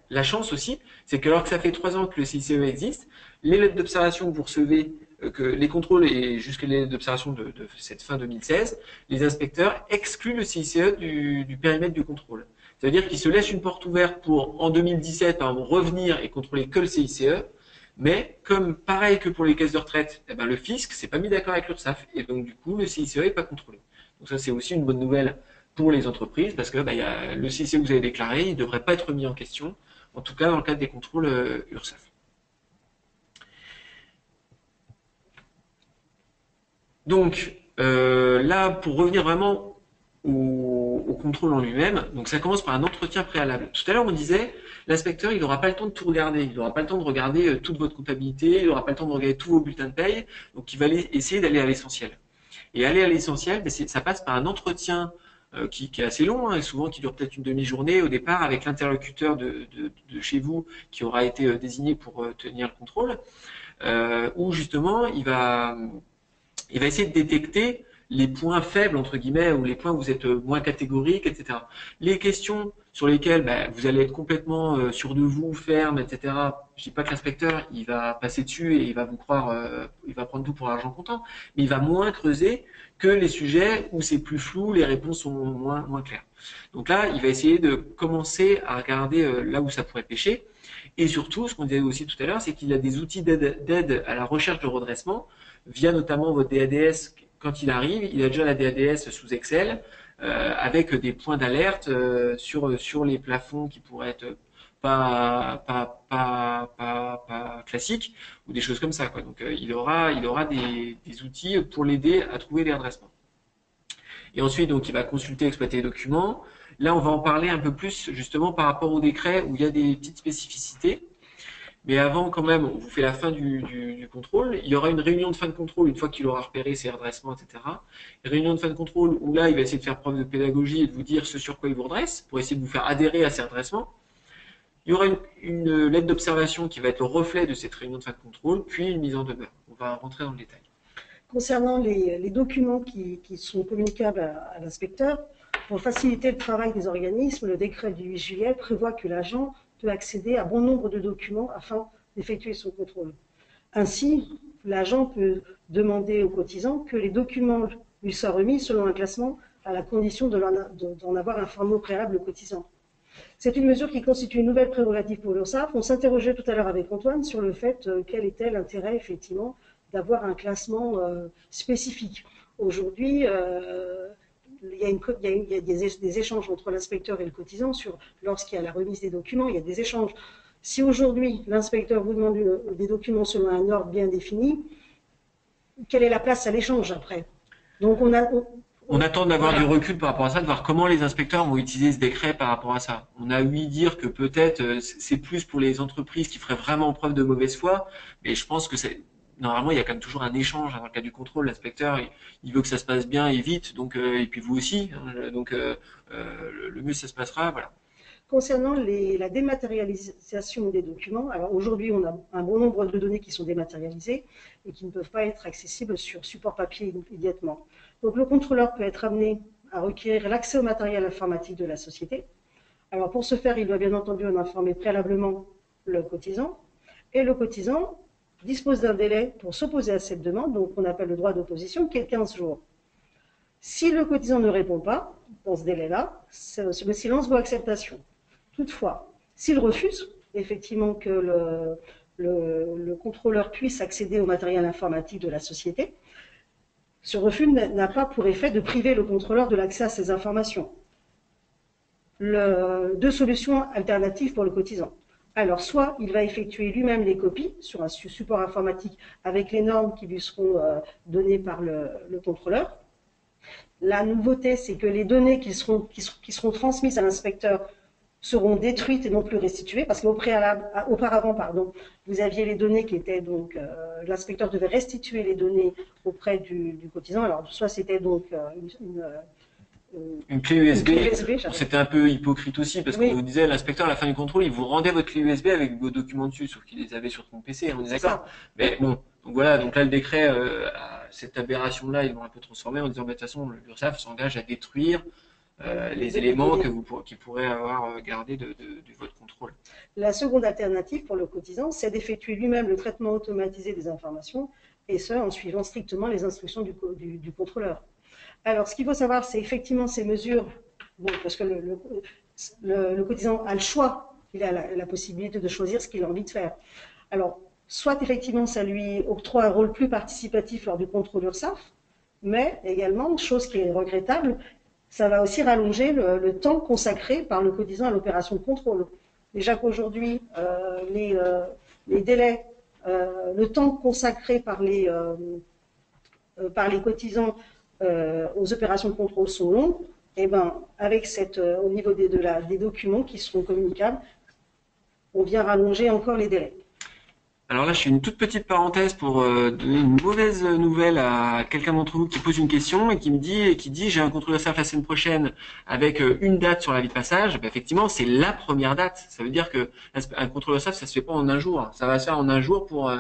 la chance aussi, c'est que alors que ça fait 3 ans que le CICE existe, les lettres d'observation que vous recevez, que les contrôles et jusqu'à les lettres d'observation de cette fin 2016, les inspecteurs excluent le CICE du périmètre du contrôle. Ça veut dire qu'ils se laissent une porte ouverte pour, en 2017, par exemple, revenir et contrôler que le CICE. Mais comme pareil que pour les caisses de retraite, le fisc s'est pas mis d'accord avec l'URSSAF et donc du coup le CICE n'est pas contrôlé. Donc ça c'est aussi une bonne nouvelle pour les entreprises parce que y a le CICE que vous avez déclaré, il ne devrait pas être mis en question, en tout cas dans le cadre des contrôles URSSAF. Donc là pour revenir vraiment au contrôle en lui-même. Donc ça commence par un entretien préalable. Tout à l'heure on disait, l'inspecteur il n'aura pas le temps de tout regarder, il n'aura pas le temps de regarder toute votre comptabilité, il n'aura pas le temps de regarder tous vos bulletins de paye, donc il va essayer d'aller à l'essentiel. Et aller à l'essentiel, ça passe par un entretien qui est assez long, et souvent qui dure peut-être une demi-journée au départ avec l'interlocuteur de chez vous qui aura été désigné pour tenir le contrôle, où justement il va essayer de détecter les points faibles, entre guillemets, ou les points où vous êtes moins catégoriques, etc. Les questions sur lesquels vous allez être complètement sûr de vous, ferme, etc. Je dis pas que l'inspecteur il va passer dessus et il va vous croire, il va prendre tout pour argent comptant, mais il va moins creuser que les sujets où c'est plus flou, les réponses sont moins claires. Donc là, il va essayer de commencer à regarder là où ça pourrait pêcher. Et surtout, ce qu'on disait aussi tout à l'heure, c'est qu'il a des outils d'aide à la recherche de redressement, via notamment votre DADS. Quand il arrive, il a déjà la DADS sous Excel, avec des points d'alerte sur les plafonds qui pourraient être pas classiques, ou des choses comme ça, quoi. Donc il aura des outils pour l'aider à trouver les redressements. Et ensuite, donc, il va consulter, exploiter les documents. Là, on va en parler un peu plus justement par rapport au décret où il y a des petites spécificités. Mais avant, quand même, on vous fait la fin du contrôle. Il y aura une réunion de fin de contrôle une fois qu'il aura repéré ses redressements, etc. Une réunion de fin de contrôle où là, il va essayer de faire preuve de pédagogie et de vous dire ce sur quoi il vous redresse pour essayer de vous faire adhérer à ces redressements. Il y aura une lettre d'observation qui va être le reflet de cette réunion de fin de contrôle, puis une mise en demeure. On va rentrer dans le détail. Concernant les documents qui sont communicables à l'inspecteur, pour faciliter le travail des organismes, le décret du 8 juillet prévoit que l'agent peut accéder à bon nombre de documents afin d'effectuer son contrôle. Ainsi, l'agent peut demander aux cotisants que les documents lui soient remis selon un classement à la condition d'en avoir informé au préalable le cotisant. C'est une mesure qui constitue une nouvelle prérogative pour l'URSSAF. On s'interrogeait tout à l'heure avec Antoine sur le fait quel était l'intérêt effectivement d'avoir un classement spécifique. Aujourd'hui, il y a des échanges entre l'inspecteur et le cotisant lorsqu'il y a la remise des documents, il y a des échanges. Si aujourd'hui l'inspecteur vous demande des documents selon un ordre bien défini, quelle est la place à l'échange après? Donc on attend d'avoir du recul par rapport à ça, de voir comment les inspecteurs vont utiliser ce décret par rapport à ça. On a ouï dire que peut-être c'est plus pour les entreprises qui feraient vraiment preuve de mauvaise foi, mais je pense que normalement il y a quand même toujours un échange dans le cas du contrôle. L'inspecteur il veut que ça se passe bien et vite, donc et puis vous aussi, hein, donc le mieux ça se passera, voilà. Concernant la dématérialisation des documents, alors aujourd'hui on a un bon nombre de données qui sont dématérialisées et qui ne peuvent pas être accessibles sur support papier immédiatement. Donc le contrôleur peut être amené à requérir l'accès au matériel informatique de la société. Alors pour ce faire, il doit bien entendu en informer préalablement le cotisant, et le cotisant dispose d'un délai pour s'opposer à cette demande, donc on appelle le droit d'opposition, qui est de 15 jours. Si le cotisant ne répond pas, dans ce délai-là, le silence vaut acceptation. Toutefois, s'il refuse effectivement que le contrôleur puisse accéder au matériel informatique de la société, ce refus n'a pas pour effet de priver le contrôleur de l'accès à ces informations. Deux solutions alternatives pour le cotisant. Alors, soit il va effectuer lui-même les copies sur un support informatique avec les normes qui lui seront données par le contrôleur. La nouveauté, c'est que les données qui seront transmises à l'inspecteur seront détruites et non plus restituées, parce qu'auparavant, vous aviez les données qui étaient donc, l'inspecteur devait restituer les données auprès du cotisant. Alors, soit c'était donc une clé USB. C'était un peu hypocrite aussi, parce qu'on vous disait, l'inspecteur à la fin du contrôle, il vous rendait votre clé USB avec vos documents dessus, sauf qu'il les avait sur son PC, on est d'accord. Mais bon, donc voilà, donc là le décret, cette aberration-là, ils l'ont un peu transformé en disant, de toute façon, l'URSSAF s'engage à détruire les éléments qui pourraient avoir gardé de votre contrôle. La seconde alternative pour le cotisant, c'est d'effectuer lui-même le traitement automatisé des informations, et ce, en suivant strictement les instructions du contrôleur. Alors, ce qu'il faut savoir, c'est effectivement ces mesures, bon, parce que le cotisant a le choix, il a la possibilité de choisir ce qu'il a envie de faire. Alors, soit effectivement, ça lui octroie un rôle plus participatif lors du contrôle URSSAF, mais également, chose qui est regrettable, ça va aussi rallonger le temps consacré par le cotisant à l'opération de contrôle. Déjà qu'aujourd'hui, les délais, le temps consacré par les cotisants aux opérations de contrôle sont longues, et ben avec au niveau des documents qui seront communicables, on vient rallonger encore les délais. Alors là, je fais une toute petite parenthèse pour donner une mauvaise nouvelle à quelqu'un d'entre vous qui pose une question et qui dit j'ai un contrôle URSSAF la semaine prochaine avec une date sur l'avis de passage. Ben, effectivement, c'est la première date. Ça veut dire que un contrôle URSSAF, ça se fait pas en un jour. Ça va se faire en un jour pour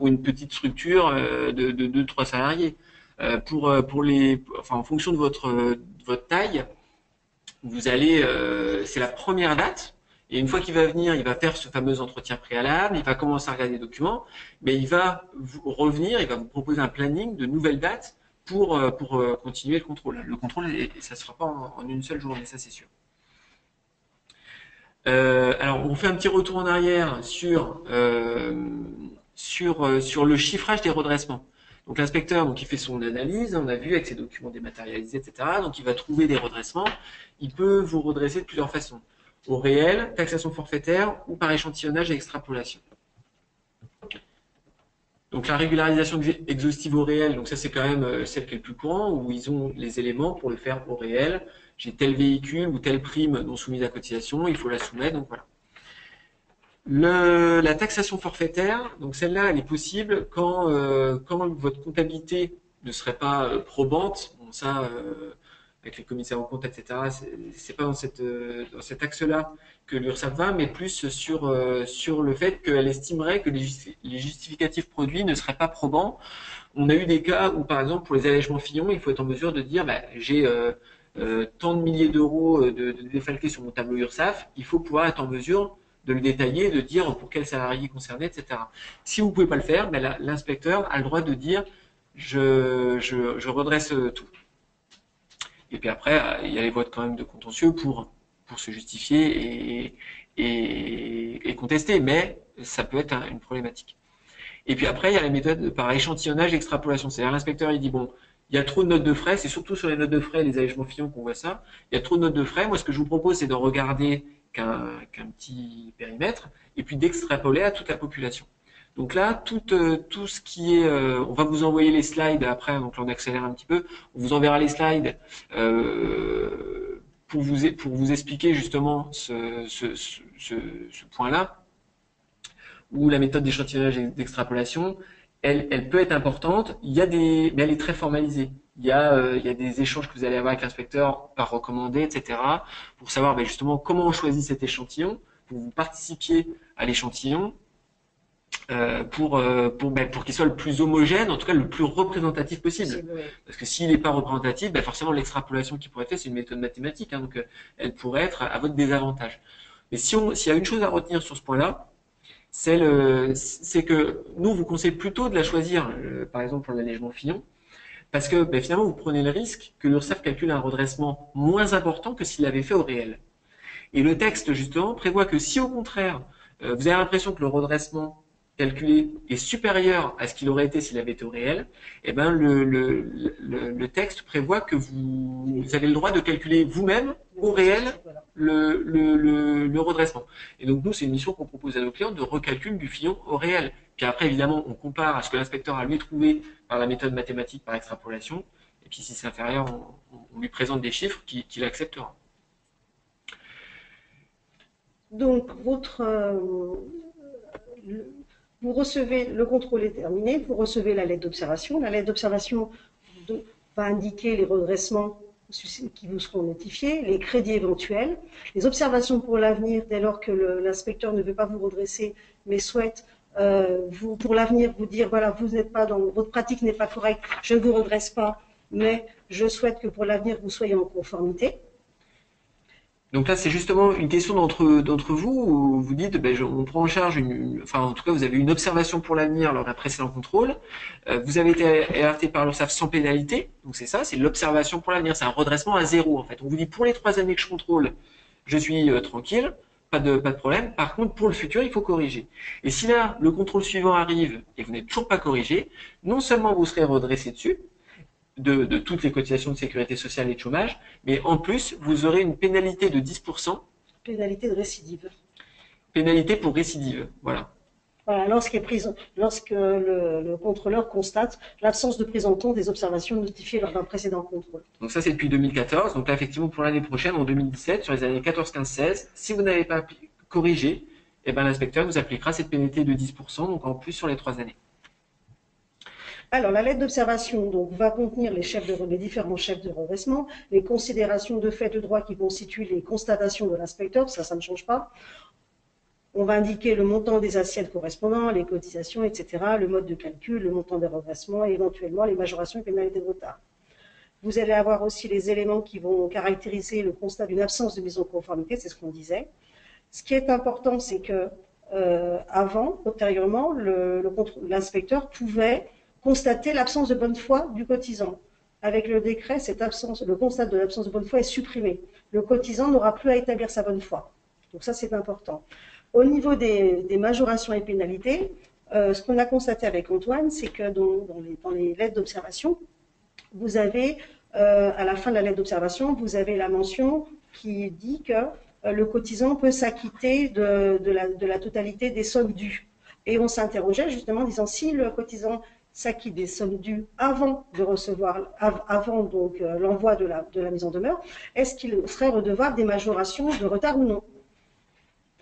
une petite structure de 2-3 salariés. En fonction de votre taille, vous allez, c'est la première date. Et une fois qu'il va venir, il va faire ce fameux entretien préalable, il va commencer à regarder les documents, mais il va vous revenir, il va vous proposer un planning de nouvelles dates pour continuer le contrôle. Le contrôle, ça ne se fera pas en une seule journée, ça c'est sûr. Alors, on fait un petit retour en arrière sur le chiffrage des redressements. Donc l'inspecteur, donc il fait son analyse, on a vu avec ses documents dématérialisés, etc. Donc il va trouver des redressements. Il peut vous redresser de plusieurs façons: au réel, taxation forfaitaire ou par échantillonnage et extrapolation. Donc la régularisation exhaustive au réel, donc ça c'est quand même celle qui est le plus courant, où ils ont les éléments pour le faire au réel. J'ai tel véhicule ou telle prime non soumise à cotisation, il faut la soumettre, donc voilà. La taxation forfaitaire, donc celle-là, elle est possible quand votre comptabilité ne serait pas probante. Bon, ça, avec les commissaires aux comptes, etc., c'est pas dans cet axe-là que l'URSSAF va, mais plus sur le fait qu'elle estimerait que les justificatifs produits ne seraient pas probants. On a eu des cas où, par exemple, pour les allègements Fillon, il faut être en mesure de dire, bah, j'ai tant de milliers d'euros de défalqués sur mon tableau URSSAF, il faut pouvoir être en mesure de le détailler, de dire pour quel salarié concerné, etc. Si vous ne pouvez pas le faire, ben l'inspecteur a le droit de dire je redresse tout. Et puis après, il y a les voies quand même de contentieux pour se justifier et contester, mais ça peut être une problématique. Et puis après, il y a la méthode par échantillonnage et extrapolation. C'est-à-dire l'inspecteur, il dit bon, il y a trop de notes de frais, c'est surtout sur les notes de frais et les allègements Fillon qu'on voit ça. Il y a trop de notes de frais. Moi, ce que je vous propose, c'est de regarder qu'un petit périmètre et puis d'extrapoler à toute la population. Donc là, tout ce qui est, on va vous envoyer les slides après, donc là on accélère un petit peu, on vous enverra les slides pour vous expliquer justement ce point-là, où la méthode d'échantillonnage et d'extrapolation, elle peut être importante, mais elle est très formalisée. Il y a des échanges que vous allez avoir avec l'inspecteur par recommandé, etc., pour savoir justement comment on choisit cet échantillon, pour que vous participiez à l'échantillon, pour qu'il soit le plus homogène, en tout cas le plus représentatif possible. Parce que s'il n'est pas représentatif, forcément l'extrapolation qui pourrait être faite, c'est une méthode mathématique, hein, donc elle pourrait être à votre désavantage. Mais s'il y a une chose à retenir sur ce point-là, c'est que nous, on vous conseille plutôt de la choisir, par exemple pour l'allègement Fillon, parce que finalement, vous prenez le risque que l'URSSAF calcule un redressement moins important que s'il l'avait fait au réel. Et le texte, justement, prévoit que si au contraire, vous avez l'impression que le redressement calculé est supérieur à ce qu'il aurait été s'il avait été au réel, eh ben le texte prévoit que vous avez le droit de calculer vous-même au réel le redressement. Et donc nous, c'est une mission qu'on propose à nos clients de recalcul du Fillon au réel. Puis après, évidemment, on compare à ce que l'inspecteur a lui trouvé par la méthode mathématique par extrapolation. Et puis si c'est inférieur, on lui présente des chiffres qu'il acceptera. Donc vous recevez, le contrôle est terminé, vous recevez la lettre d'observation. La lettre d'observation va indiquer les redressements qui vous seront notifiés, les crédits éventuels, les observations pour l'avenir dès lors que l'inspecteur ne veut pas vous redresser, mais souhaite pour l'avenir vous dire voilà, vous n'êtes pas votre pratique n'est pas correcte, je ne vous redresse pas, mais je souhaite que pour l'avenir vous soyez en conformité. Donc là, c'est justement une question d'entre vous où vous dites, on prend en charge en tout cas, vous avez une observation pour l'avenir lors d'un précédent contrôle. Vous avez été alerté par l'URSSAF sans pénalité. Donc c'est ça, c'est l'observation pour l'avenir. C'est un redressement à zéro, en fait. On vous dit, pour les 3 années que je contrôle, je suis tranquille, pas de problème. Par contre, pour le futur, il faut corriger. Et si là, le contrôle suivant arrive et vous n'êtes toujours pas corrigé, non seulement vous serez redressé dessus, de toutes les cotisations de sécurité sociale et de chômage, mais en plus, vous aurez une pénalité de 10%. Pénalité de récidive. Pénalité pour récidive, voilà. Voilà, lorsque le contrôleur constate l'absence de prise en compte des observations notifiées lors d'un précédent contrôle. Donc ça, c'est depuis 2014. Donc là, effectivement, pour l'année prochaine, en 2017, sur les années 14, 15, 16, si vous n'avez pas corrigé, l'inspecteur vous appliquera cette pénalité de 10%, donc en plus sur les 3 années. Alors, la lettre d'observation va contenir les différents chefs de redressement, les considérations de fait de droit qui constituent les constatations de l'inspecteur, ça ne change pas. On va indiquer le montant des assiettes correspondants, les cotisations, etc., le mode de calcul, le montant des redressements et éventuellement les majorations et pénalités de retard. Vous allez avoir aussi les éléments qui vont caractériser le constat d'une absence de mise en conformité, c'est ce qu'on disait. Ce qui est important, c'est que antérieurement, l'inspecteur pouvait constater l'absence de bonne foi du cotisant. Avec le décret, le constat de l'absence de bonne foi est supprimé. Le cotisant n'aura plus à établir sa bonne foi. Donc ça, c'est important. Au niveau des majorations et pénalités, ce qu'on a constaté avec Antoine, c'est que dans les lettres d'observation, vous avez, à la fin de la lettre d'observation, vous avez la mention qui dit que le cotisant peut s'acquitter de la totalité des sommes dues. Et on s'interrogeait justement en disant si le cotisant s'acquitte des sommes dues avant de recevoir, avant donc l'envoi de la mise en demeure, est-ce qu'il serait redevable des majorations de retard ou non?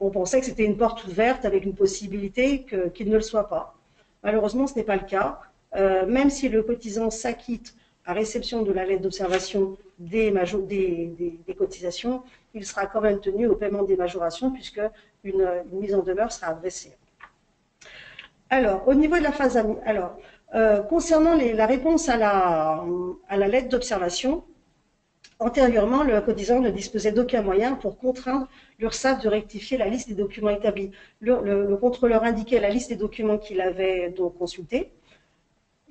On pensait que c'était une porte ouverte avec une possibilité qu'il ne le soit pas. Malheureusement, ce n'est pas le cas. Même si le cotisant s'acquitte à réception de la lettre d'observation des cotisations, il sera quand même tenu au paiement des majorations puisque une mise en demeure sera adressée. Alors, au niveau de la phase concernant la réponse à la lettre d'observation, antérieurement, le cotisant ne disposait d'aucun moyen pour contraindre l'URSSAF de rectifier la liste des documents établis. Le contrôleur indiquait la liste des documents qu'il avait donc consultés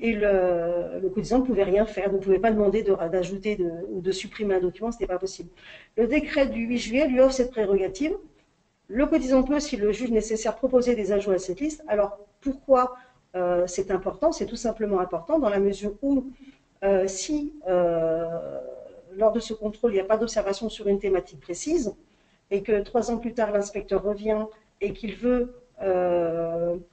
et le cotisant ne pouvait rien faire, ne pouvait pas demander d'ajouter ou de supprimer un document, ce n'était pas possible. Le décret du 8 juillet lui offre cette prérogative. Le cotisant peut, si le juge nécessaire, proposer des ajouts à cette liste. Alors, pourquoi c'est important? C'est tout simplement important dans la mesure où si lors de ce contrôle, il n'y a pas d'observation sur une thématique précise et que 3 ans plus tard, l'inspecteur revient et qu'il veut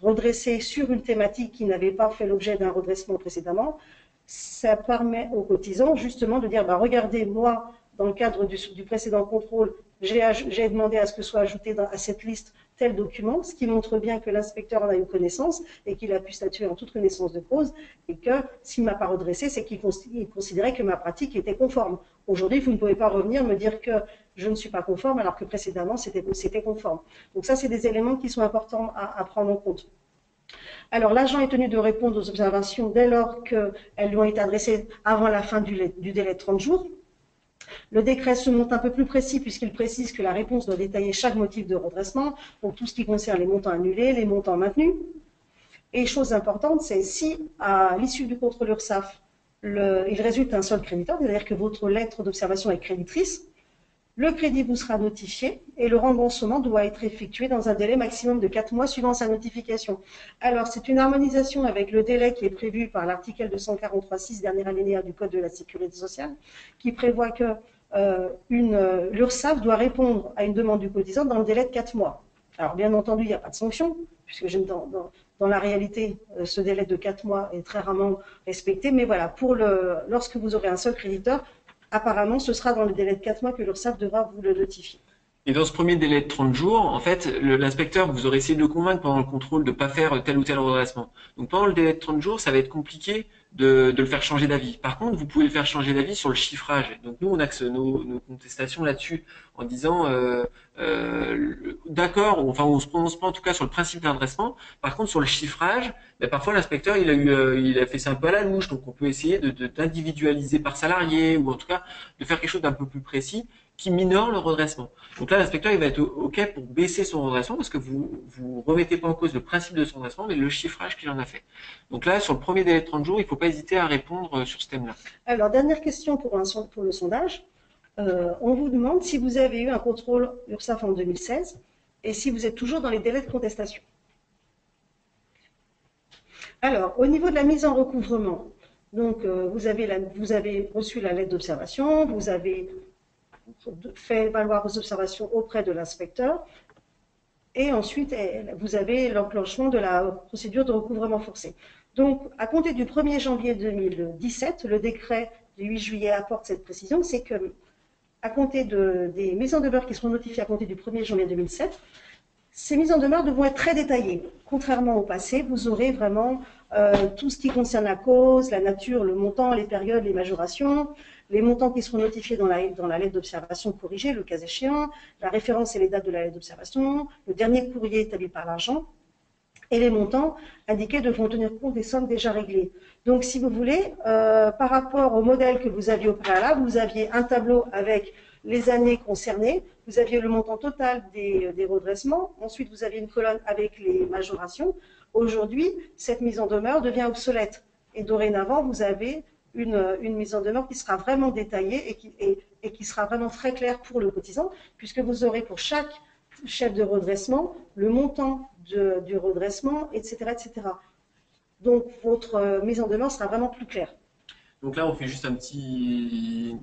redresser sur une thématique qui n'avait pas fait l'objet d'un redressement précédemment, ça permet aux cotisants justement de dire bah, regardez, moi, dans le cadre du précédent contrôle, j'ai demandé à ce que soit ajouté à cette liste tel document, ce qui montre bien que l'inspecteur en a eu connaissance et qu'il a pu statuer en toute connaissance de cause et que s'il ne m'a pas redressé, c'est qu'il considérait que ma pratique était conforme. Aujourd'hui, vous ne pouvez pas revenir me dire que je ne suis pas conforme alors que précédemment c'était conforme. Donc ça, c'est des éléments qui sont importants à prendre en compte. Alors, l'agent est tenu de répondre aux observations dès lors qu'elles lui ont été adressées avant la fin du délai de 30 jours. Le décret se montre un peu plus précis puisqu'il précise que la réponse doit détailler chaque motif de redressement, donc tout ce qui concerne les montants annulés, les montants maintenus. Et chose importante, c'est si à l'issue du contrôle URSSAF, il résulte un seul créditeur, c'est-à-dire que votre lettre d'observation est créditrice, le crédit vous sera notifié et le remboursement doit être effectué dans un délai maximum de 4 mois suivant sa notification. Alors, c'est une harmonisation avec le délai qui est prévu par l'article 243.6, dernier alinéa du Code de la Sécurité sociale, qui prévoit que l'URSSAF doit répondre à une demande du cotisant dans le délai de 4 mois. Alors, bien entendu, il n'y a pas de sanction, puisque dans la réalité, ce délai de 4 mois est très rarement respecté. Mais voilà, lorsque vous aurez un seul créditeur, apparemment, ce sera dans le délai de 4 mois que l'URSSAF devra vous le notifier. Et dans ce premier délai de 30 jours, en fait, l'inspecteur, vous aurez essayé de le convaincre pendant le contrôle de ne pas faire tel ou tel redressement. Donc pendant le délai de 30 jours, ça va être compliqué de le faire changer d'avis. Par contre, vous pouvez le faire changer d'avis sur le chiffrage. Donc nous, on axe nos contestations là-dessus en disant d'accord, enfin on se prononce pas en tout cas sur le principe d'un redressement. Par contre, sur le chiffrage, ben, parfois l'inspecteur il a fait ça un peu à la louche, donc on peut essayer d'individualiser par salarié ou en tout cas de faire quelque chose d'un peu plus précis qui minore le redressement. Donc là, l'inspecteur, il va être OK pour baisser son redressement parce que vous remettez pas en cause le principe de son redressement, mais le chiffrage qu'il en a fait. Donc là, sur le premier délai de 30 jours, il ne faut pas hésiter à répondre sur ce thème-là. Alors, dernière question pour le sondage. On vous demande si vous avez eu un contrôle URSSAF en 2016 et si vous êtes toujours dans les délais de contestation. Alors, au niveau de la mise en recouvrement, donc vous avez reçu la lettre d'observation, vous avez fait valoir vos observations auprès de l'inspecteur et ensuite vous avez l'enclenchement de la procédure de recouvrement forcé. Donc, à compter du 1er janvier 2017, le décret du 8 juillet apporte cette précision, c'est que à compter des mises en demeure qui seront notifiées à compter du 1er janvier 2007, ces mises en demeure devront être très détaillées. Contrairement au passé, vous aurez vraiment tout ce qui concerne la cause, la nature, le montant, les périodes, les majorations, les montants qui seront notifiés dans la lettre d'observation corrigée, le cas échéant, la référence et les dates de la lettre d'observation, le dernier courrier établi par l'agent, Et les montants indiqués devront tenir compte des sommes déjà réglées. Donc, si vous voulez, par rapport au modèle que vous aviez au préalable, vous aviez un tableau avec les années concernées, vous aviez le montant total des redressements, ensuite vous aviez une colonne avec les majorations. Aujourd'hui, cette mise en demeure devient obsolète. Et dorénavant, vous avez une mise en demeure qui sera vraiment détaillée et qui sera vraiment très claire pour le cotisant, puisque vous aurez pour chaque chef de redressement le montant du redressement, etc., etc. Donc, votre mise en demeure sera vraiment plus claire. Donc là, on fait juste un petit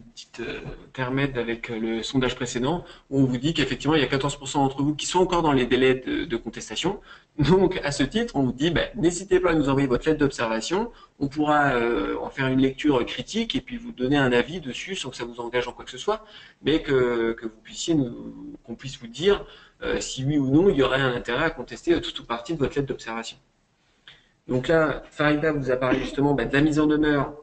intermède avec le sondage précédent où on vous dit qu'effectivement, il y a 14% d'entre vous qui sont encore dans les délais de contestation. Donc, à ce titre, on vous dit, n'hésitez pas à nous envoyer votre lettre d'observation. On pourra en faire une lecture critique et puis vous donner un avis dessus sans que ça vous engage en quoi que ce soit, mais que vous puissiez qu'on puisse vous dire si oui ou non il y aurait un intérêt à contester tout ou partie de votre lettre d'observation. Donc là, Farida vous a parlé justement de la mise en demeure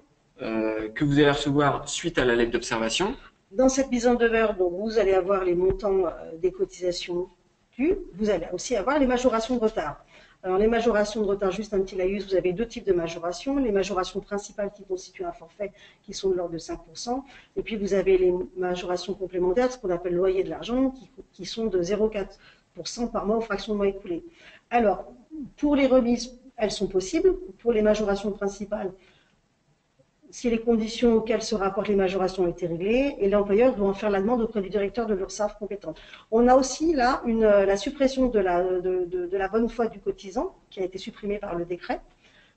que vous allez recevoir suite à la lettre d'observation. Dans cette mise en demeure, donc, vous allez avoir les montants des cotisations dues, vous allez aussi avoir les majorations de retard. Alors les majorations de retard, juste un petit laïus, vous avez deux types de majorations. Les majorations principales qui constituent un forfait qui sont de l'ordre de 5%. Et puis vous avez les majorations complémentaires, ce qu'on appelle loyer de l'argent, qui sont de 0,4% par mois aux fractions de mois écoulés. Alors, pour les remises, elles sont possibles. Pour les majorations principales, si les conditions auxquelles se rapportent les majorations ont été réglées, et l'employeur doit en faire la demande auprès du directeur de l'URSSAF compétent. On a aussi là la suppression de la bonne foi du cotisant, qui a été supprimée par le décret.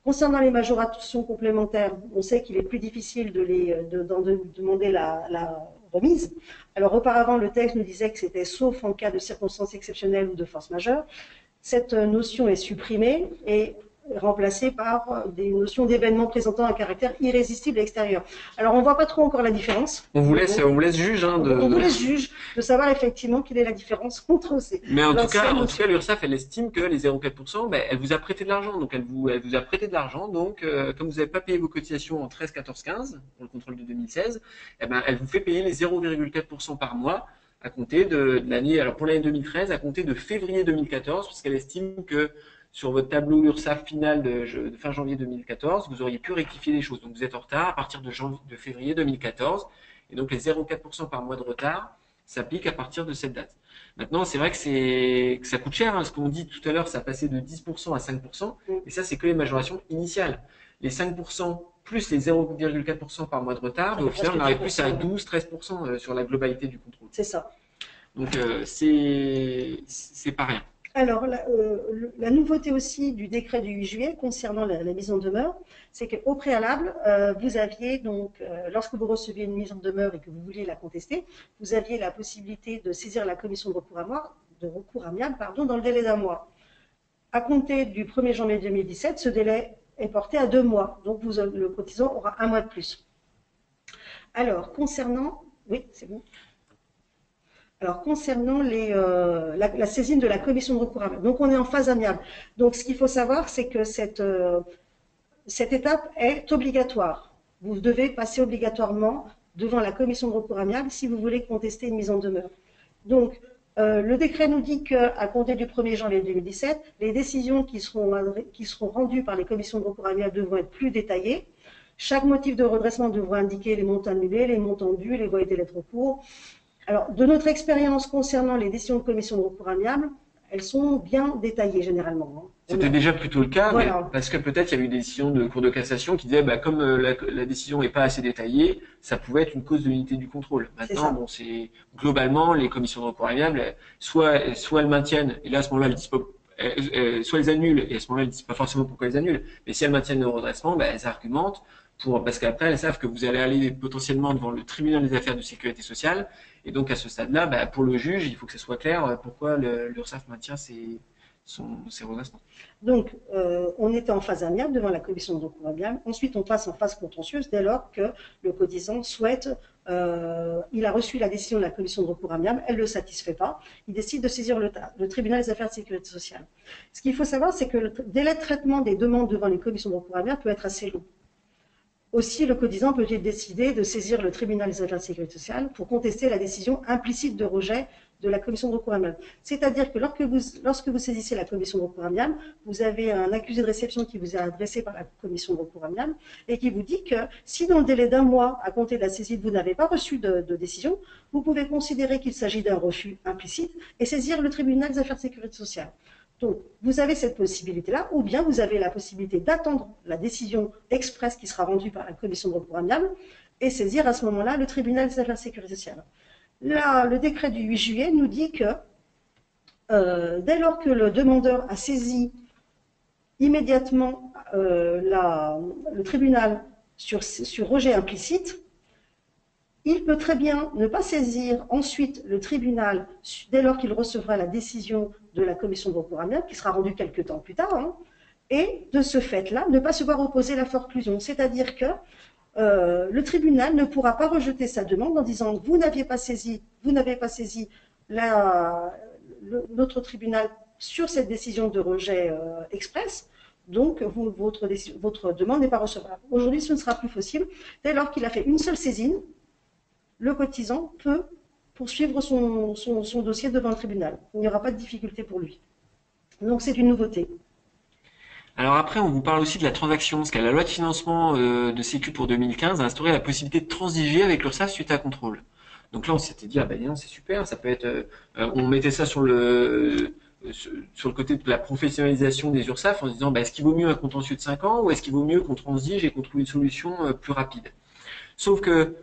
Concernant les majorations complémentaires, on sait qu'il est plus difficile de demander la remise. Alors auparavant, le texte nous disait que c'était sauf en cas de circonstances exceptionnelles ou de force majeure. Cette notion est supprimée et remplacé par des notions d'événements présentant un caractère irrésistible extérieur. Alors, on ne voit pas trop encore la différence. On vous laisse juge. On vous laisse juge de savoir effectivement quelle est la différence entre ces. Mais en tout cas, l'URSSAF, elle estime que les 0,4%, elle vous a prêté de l'argent. Donc, elle vous a prêté de l'argent. Donc, comme vous n'avez pas payé vos cotisations en 13, 14, 15, pour le contrôle de 2016, elle vous fait payer les 0,4% par mois à compter de l'année, alors pour l'année 2013, à compter de février 2014, parce qu'elle estime que sur votre tableau URSSAF final de fin janvier 2014, vous auriez pu rectifier les choses. Donc vous êtes en retard à partir de février 2014. Et donc les 0,4% par mois de retard s'appliquent à partir de cette date. Maintenant, c'est vrai que ça coûte cher. Ce qu'on dit tout à l'heure, ça a passé de 10% à 5%. Et ça, c'est que les majorations initiales. Les 5% plus les 0,4% par mois de retard, au final, on arrive plus à 12-13% sur la globalité du contrôle. C'est ça. Donc c'est pas rien. Alors, la nouveauté aussi du décret du 8 juillet concernant la mise en demeure, c'est qu'au préalable, vous aviez donc, lorsque vous receviez une mise en demeure et que vous vouliez la contester, vous aviez la possibilité de saisir la commission de recours amiable, dans le délai d'un mois. À compter du 1er janvier 2017, ce délai est porté à 2 mois. Donc, le cotisant aura 1 mois de plus. Alors, concernant... Oui, c'est bon. Alors, concernant la saisine de la commission de recours amiable, donc on est en phase amiable. Donc, ce qu'il faut savoir, c'est que cette étape est obligatoire. Vous devez passer obligatoirement devant la commission de recours amiable si vous voulez contester une mise en demeure. Donc, le décret nous dit qu'à compter du 1er janvier 2017, les décisions qui seront rendues par les commissions de recours amiable devront être plus détaillées. Chaque motif de redressement devra indiquer les montants annulés, les montants dus, les voies et délais de recours. Alors, de notre expérience concernant les décisions de commission de recours amiable, elles sont bien détaillées généralement. C'était déjà plutôt le cas, voilà. Mais parce que peut-être il y a eu des décisions de Cour de cassation qui disaient comme la décision n'est pas assez détaillée, ça pouvait être une cause de l'unité du contrôle. Maintenant, c'est globalement les commissions de recours amiable, soit elles maintiennent, et là à ce moment-là elles disent pas, soit elles annulent, et à ce moment-là elles disent pas forcément pourquoi elles annulent, mais si elles maintiennent le redressement, elles argumentent parce qu'après elles savent que vous allez aller potentiellement devant le tribunal des affaires de sécurité sociale, et donc à ce stade-là, pour le juge, il faut que ce soit clair pourquoi l'URSSAF maintient ses redressements. Donc, on était en phase amiable devant la commission de recours amiable. Ensuite, on passe en phase contentieuse dès lors que le cotisant souhaite, il a reçu la décision de la commission de recours amiable, elle ne le satisfait pas, il décide de saisir le tribunal des affaires de sécurité sociale. Ce qu'il faut savoir, c'est que le délai de traitement des demandes devant les commissions de recours amiable peut être assez long. Aussi, le cotisant peut-il décider de saisir le tribunal des affaires de sécurité sociale pour contester la décision implicite de rejet de la commission de recours amiable. C'est-à-dire que lorsque vous saisissez la commission de recours amiable, vous avez un accusé de réception qui vous est adressé par la commission de recours amiable et qui vous dit que si dans le délai d'un mois à compter de la saisie, vous n'avez pas reçu de décision, vous pouvez considérer qu'il s'agit d'un refus implicite et saisir le tribunal des affaires de sécurité sociale. Donc, vous avez cette possibilité-là, ou bien vous avez la possibilité d'attendre la décision expresse qui sera rendue par la commission de recours amiable et saisir à ce moment-là le tribunal des affaires de sécurité sociale. Là, le décret du 8 juillet nous dit que dès lors que le demandeur a saisi immédiatement le tribunal sur rejet implicite, il peut très bien ne pas saisir ensuite le tribunal dès lors qu'il recevra la décision de la commission de recours amiable, qui sera rendue quelques temps plus tard, hein, et de ce fait-là, ne pas se voir opposer la forclusion. C'est-à-dire que le tribunal ne pourra pas rejeter sa demande en disant « vous n'avez pas saisi notre tribunal sur cette décision de rejet express ». Donc, votre demande n'est pas recevable. Aujourd'hui, ce ne sera plus possible. Dès lors qu'il a fait une seule saisine, le cotisant peut poursuivre son dossier devant le tribunal. Il n'y aura pas de difficulté pour lui. Donc, c'est une nouveauté. Alors après, on vous parle aussi de la transaction, parce que la loi de financement de Sécu pour 2015 a instauré la possibilité de transiger avec l'URSSAF suite à contrôle. Donc là, on s'était dit, ah ben non, c'est super, ça peut être... on mettait ça sur le côté de la professionnalisation des URSSAF en se disant, est-ce qu'il vaut mieux un contentieux de 5 ans ou est-ce qu'il vaut mieux qu'on transige et qu'on trouve une solution plus rapide? Sauf que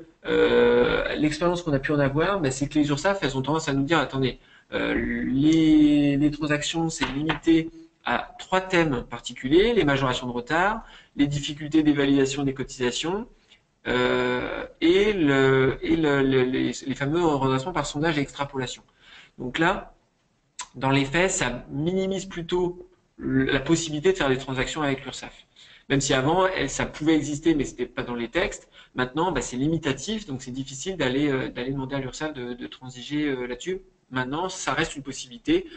l'expérience qu'on a pu en avoir, c'est que les URSSAF, elles ont tendance à nous dire, attendez, les transactions, c'est limité à 3 thèmes particuliers: les majorations de retard, les difficultés d'évaluation des cotisations et les fameux redressements par sondage et extrapolation. Donc là, dans les faits, ça minimise plutôt la possibilité de faire des transactions avec l'URSSAF. Même si avant, ça pouvait exister, mais c'était pas dans les textes. Maintenant, c'est limitatif, donc c'est difficile d'aller demander à l'URSSAF de transiger là-dessus. Maintenant, ça reste une possibilité,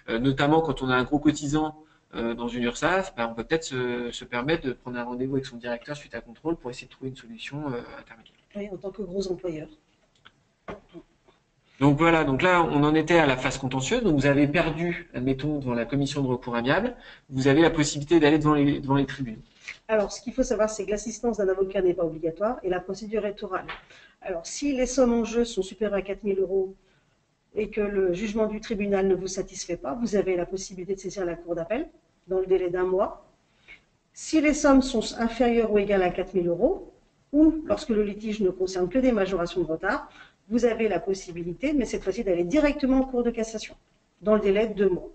notamment quand on a un gros cotisant dans une URSSAF, on peut peut-être se permettre de prendre un rendez-vous avec son directeur suite à contrôle pour essayer de trouver une solution intermédiaire. Oui, en tant que gros employeur. Donc voilà, donc là on en était à la phase contentieuse, donc vous avez perdu, admettons, devant la commission de recours amiable, vous avez la possibilité d'aller devant les tribunaux. Alors, ce qu'il faut savoir, c'est que l'assistance d'un avocat n'est pas obligatoire et la procédure est orale. Alors, si les sommes en jeu sont supérieures à 4 000 € et que le jugement du tribunal ne vous satisfait pas, vous avez la possibilité de saisir la cour d'appel dans le délai d'1 mois. Si les sommes sont inférieures ou égales à 4 000 € ou lorsque le litige ne concerne que des majorations de retard, vous avez la possibilité, mais cette fois-ci, d'aller directement en cour de cassation dans le délai de 2 mois.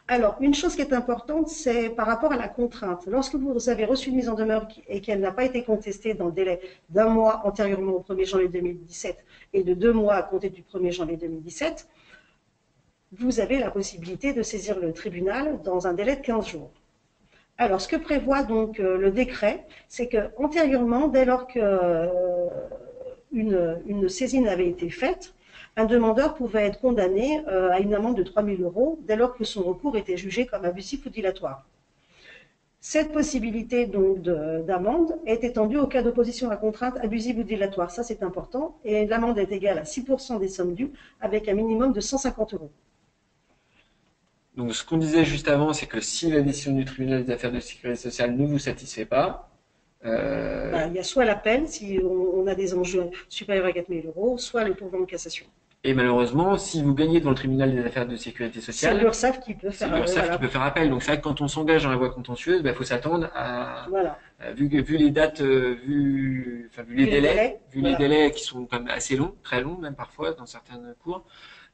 Alors, une chose qui est importante, c'est par rapport à la contrainte. Lorsque vous avez reçu une mise en demeure et qu'elle n'a pas été contestée dans le délai d'1 mois antérieurement au 1er janvier 2017 et de 2 mois à compter du 1er janvier 2017, vous avez la possibilité de saisir le tribunal dans un délai de 15 jours. Alors, ce que prévoit donc le décret, c'est qu'antérieurement, dès lors qu'une saisine avait été faite, un demandeur pouvait être condamné à une amende de 3 000 € dès lors que son recours était jugé comme abusif ou dilatoire. Cette possibilité donc d'amende est étendue au cas d'opposition à contrainte abusive ou dilatoire. Ça, c'est important. Et l'amende est égale à 6% des sommes dues avec un minimum de 150 €. Donc ce qu'on disait juste avant, c'est que si la décision du tribunal des affaires de sécurité sociale ne vous satisfait pas, il y a soit l'appel, si on a des enjeux supérieurs à 4 000 €, soit le pourvoi en cassation. Et malheureusement, si vous gagnez devant le tribunal des affaires de sécurité sociale, c'est l'URSSAF qui peut faire appel. Donc c'est vrai que quand on s'engage dans la voie contentieuse, faut s'attendre à, voilà. vu les dates, vu les délais qui sont quand même assez longs, très longs même parfois dans certaines cours,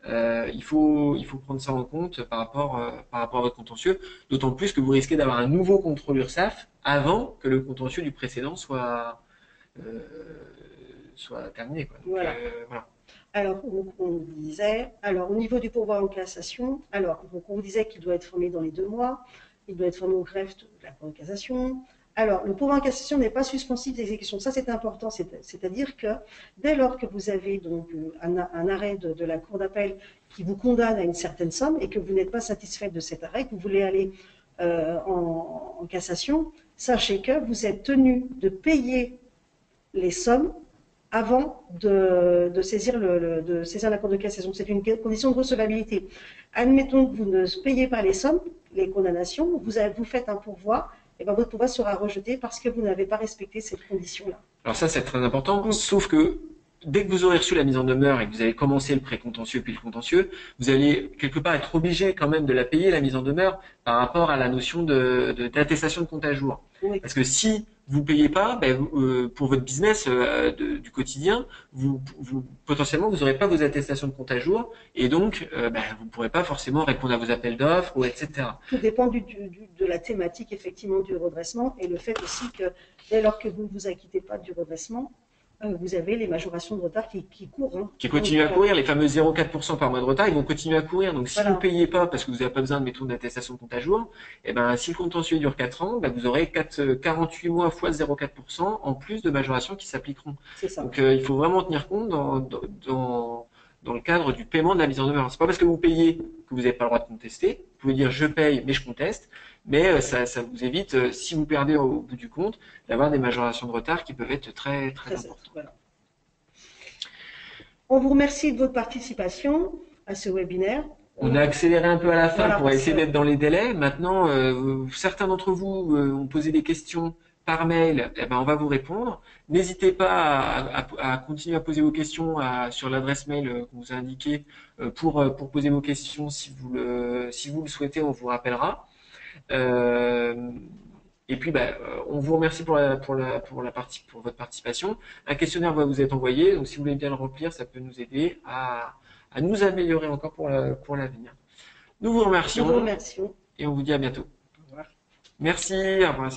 il faut prendre ça en compte par rapport à votre contentieux, d'autant plus que vous risquez d'avoir un nouveau contrôle URSSAF avant que le contentieux du précédent soit terminé, quoi. Donc, voilà. Alors, on disait, au niveau du pourvoi en cassation, donc on disait qu'il doit être formé dans les 2 mois, il doit être formé au greffe de la Cour de cassation. Alors, le pourvoi en cassation n'est pas suspensif d'exécution. Ça, c'est important. C'est-à-dire que dès lors que vous avez donc un arrêt de la Cour d'appel qui vous condamne à une certaine somme et que vous n'êtes pas satisfait de cet arrêt, que vous voulez aller en cassation, sachez que vous êtes tenu de payer les sommes avant de saisir de saisir l'accord de cassation. C'est une condition de recevabilité. Admettons que vous ne payez pas les sommes, les condamnations, vous faites un pourvoi, et ben votre pourvoi sera rejeté parce que vous n'avez pas respecté cette condition-là. Alors ça, c'est très important, sauf que dès que vous aurez reçu la mise en demeure et que vous avez commencé le précontentieux puis le contentieux, vous allez quelque part être obligé quand même de la payer, la mise en demeure, par rapport à la notion d'attestation de compte à jour. Oui. Parce que si vous payez pas, pour votre business du quotidien, potentiellement vous n'aurez pas vos attestations de compte à jour et donc vous ne pourrez pas forcément répondre à vos appels d'offres ou etc. Tout dépend de la thématique effectivement du redressement et le fait aussi que dès lors que vous ne vous acquittez pas du redressement, vous avez les majorations de retard qui courent. Hein. Qui continuent à courir, les fameux 0,4% par mois de retard, ils vont continuer à courir. Donc si vous ne payez pas parce que vous n'avez pas besoin de mettons d'attestation de compte à jour, si le contentieux dure 4 ans, vous aurez 48 mois fois 0,4% en plus de majorations qui s'appliqueront. C'est ça. Donc il faut vraiment tenir compte dans le cadre du paiement de la mise en demeure. C'est pas parce que vous payez que vous n'avez pas le droit de contester. Vous pouvez dire je paye mais je conteste. Mais ça vous évite, si vous perdez au bout du compte, d'avoir des majorations de retard qui peuvent être très importantes. Voilà. On vous remercie de votre participation à ce webinaire. On a accéléré un peu à la fin pour essayer d'être dans les délais. Maintenant, certains d'entre vous ont posé des questions par mail. On va vous répondre. N'hésitez pas à continuer à poser vos questions sur l'adresse mail qu'on vous a indiquée pour poser vos questions si vous le souhaitez. On vous rappellera. Et puis, on vous remercie pour votre participation. Un questionnaire va vous être envoyé, donc si vous voulez bien le remplir, ça peut nous aider à nous améliorer encore pour l'avenir. Nous vous remercions. Nous vous remercions. Et on vous dit à bientôt. Au revoir. Merci, au revoir,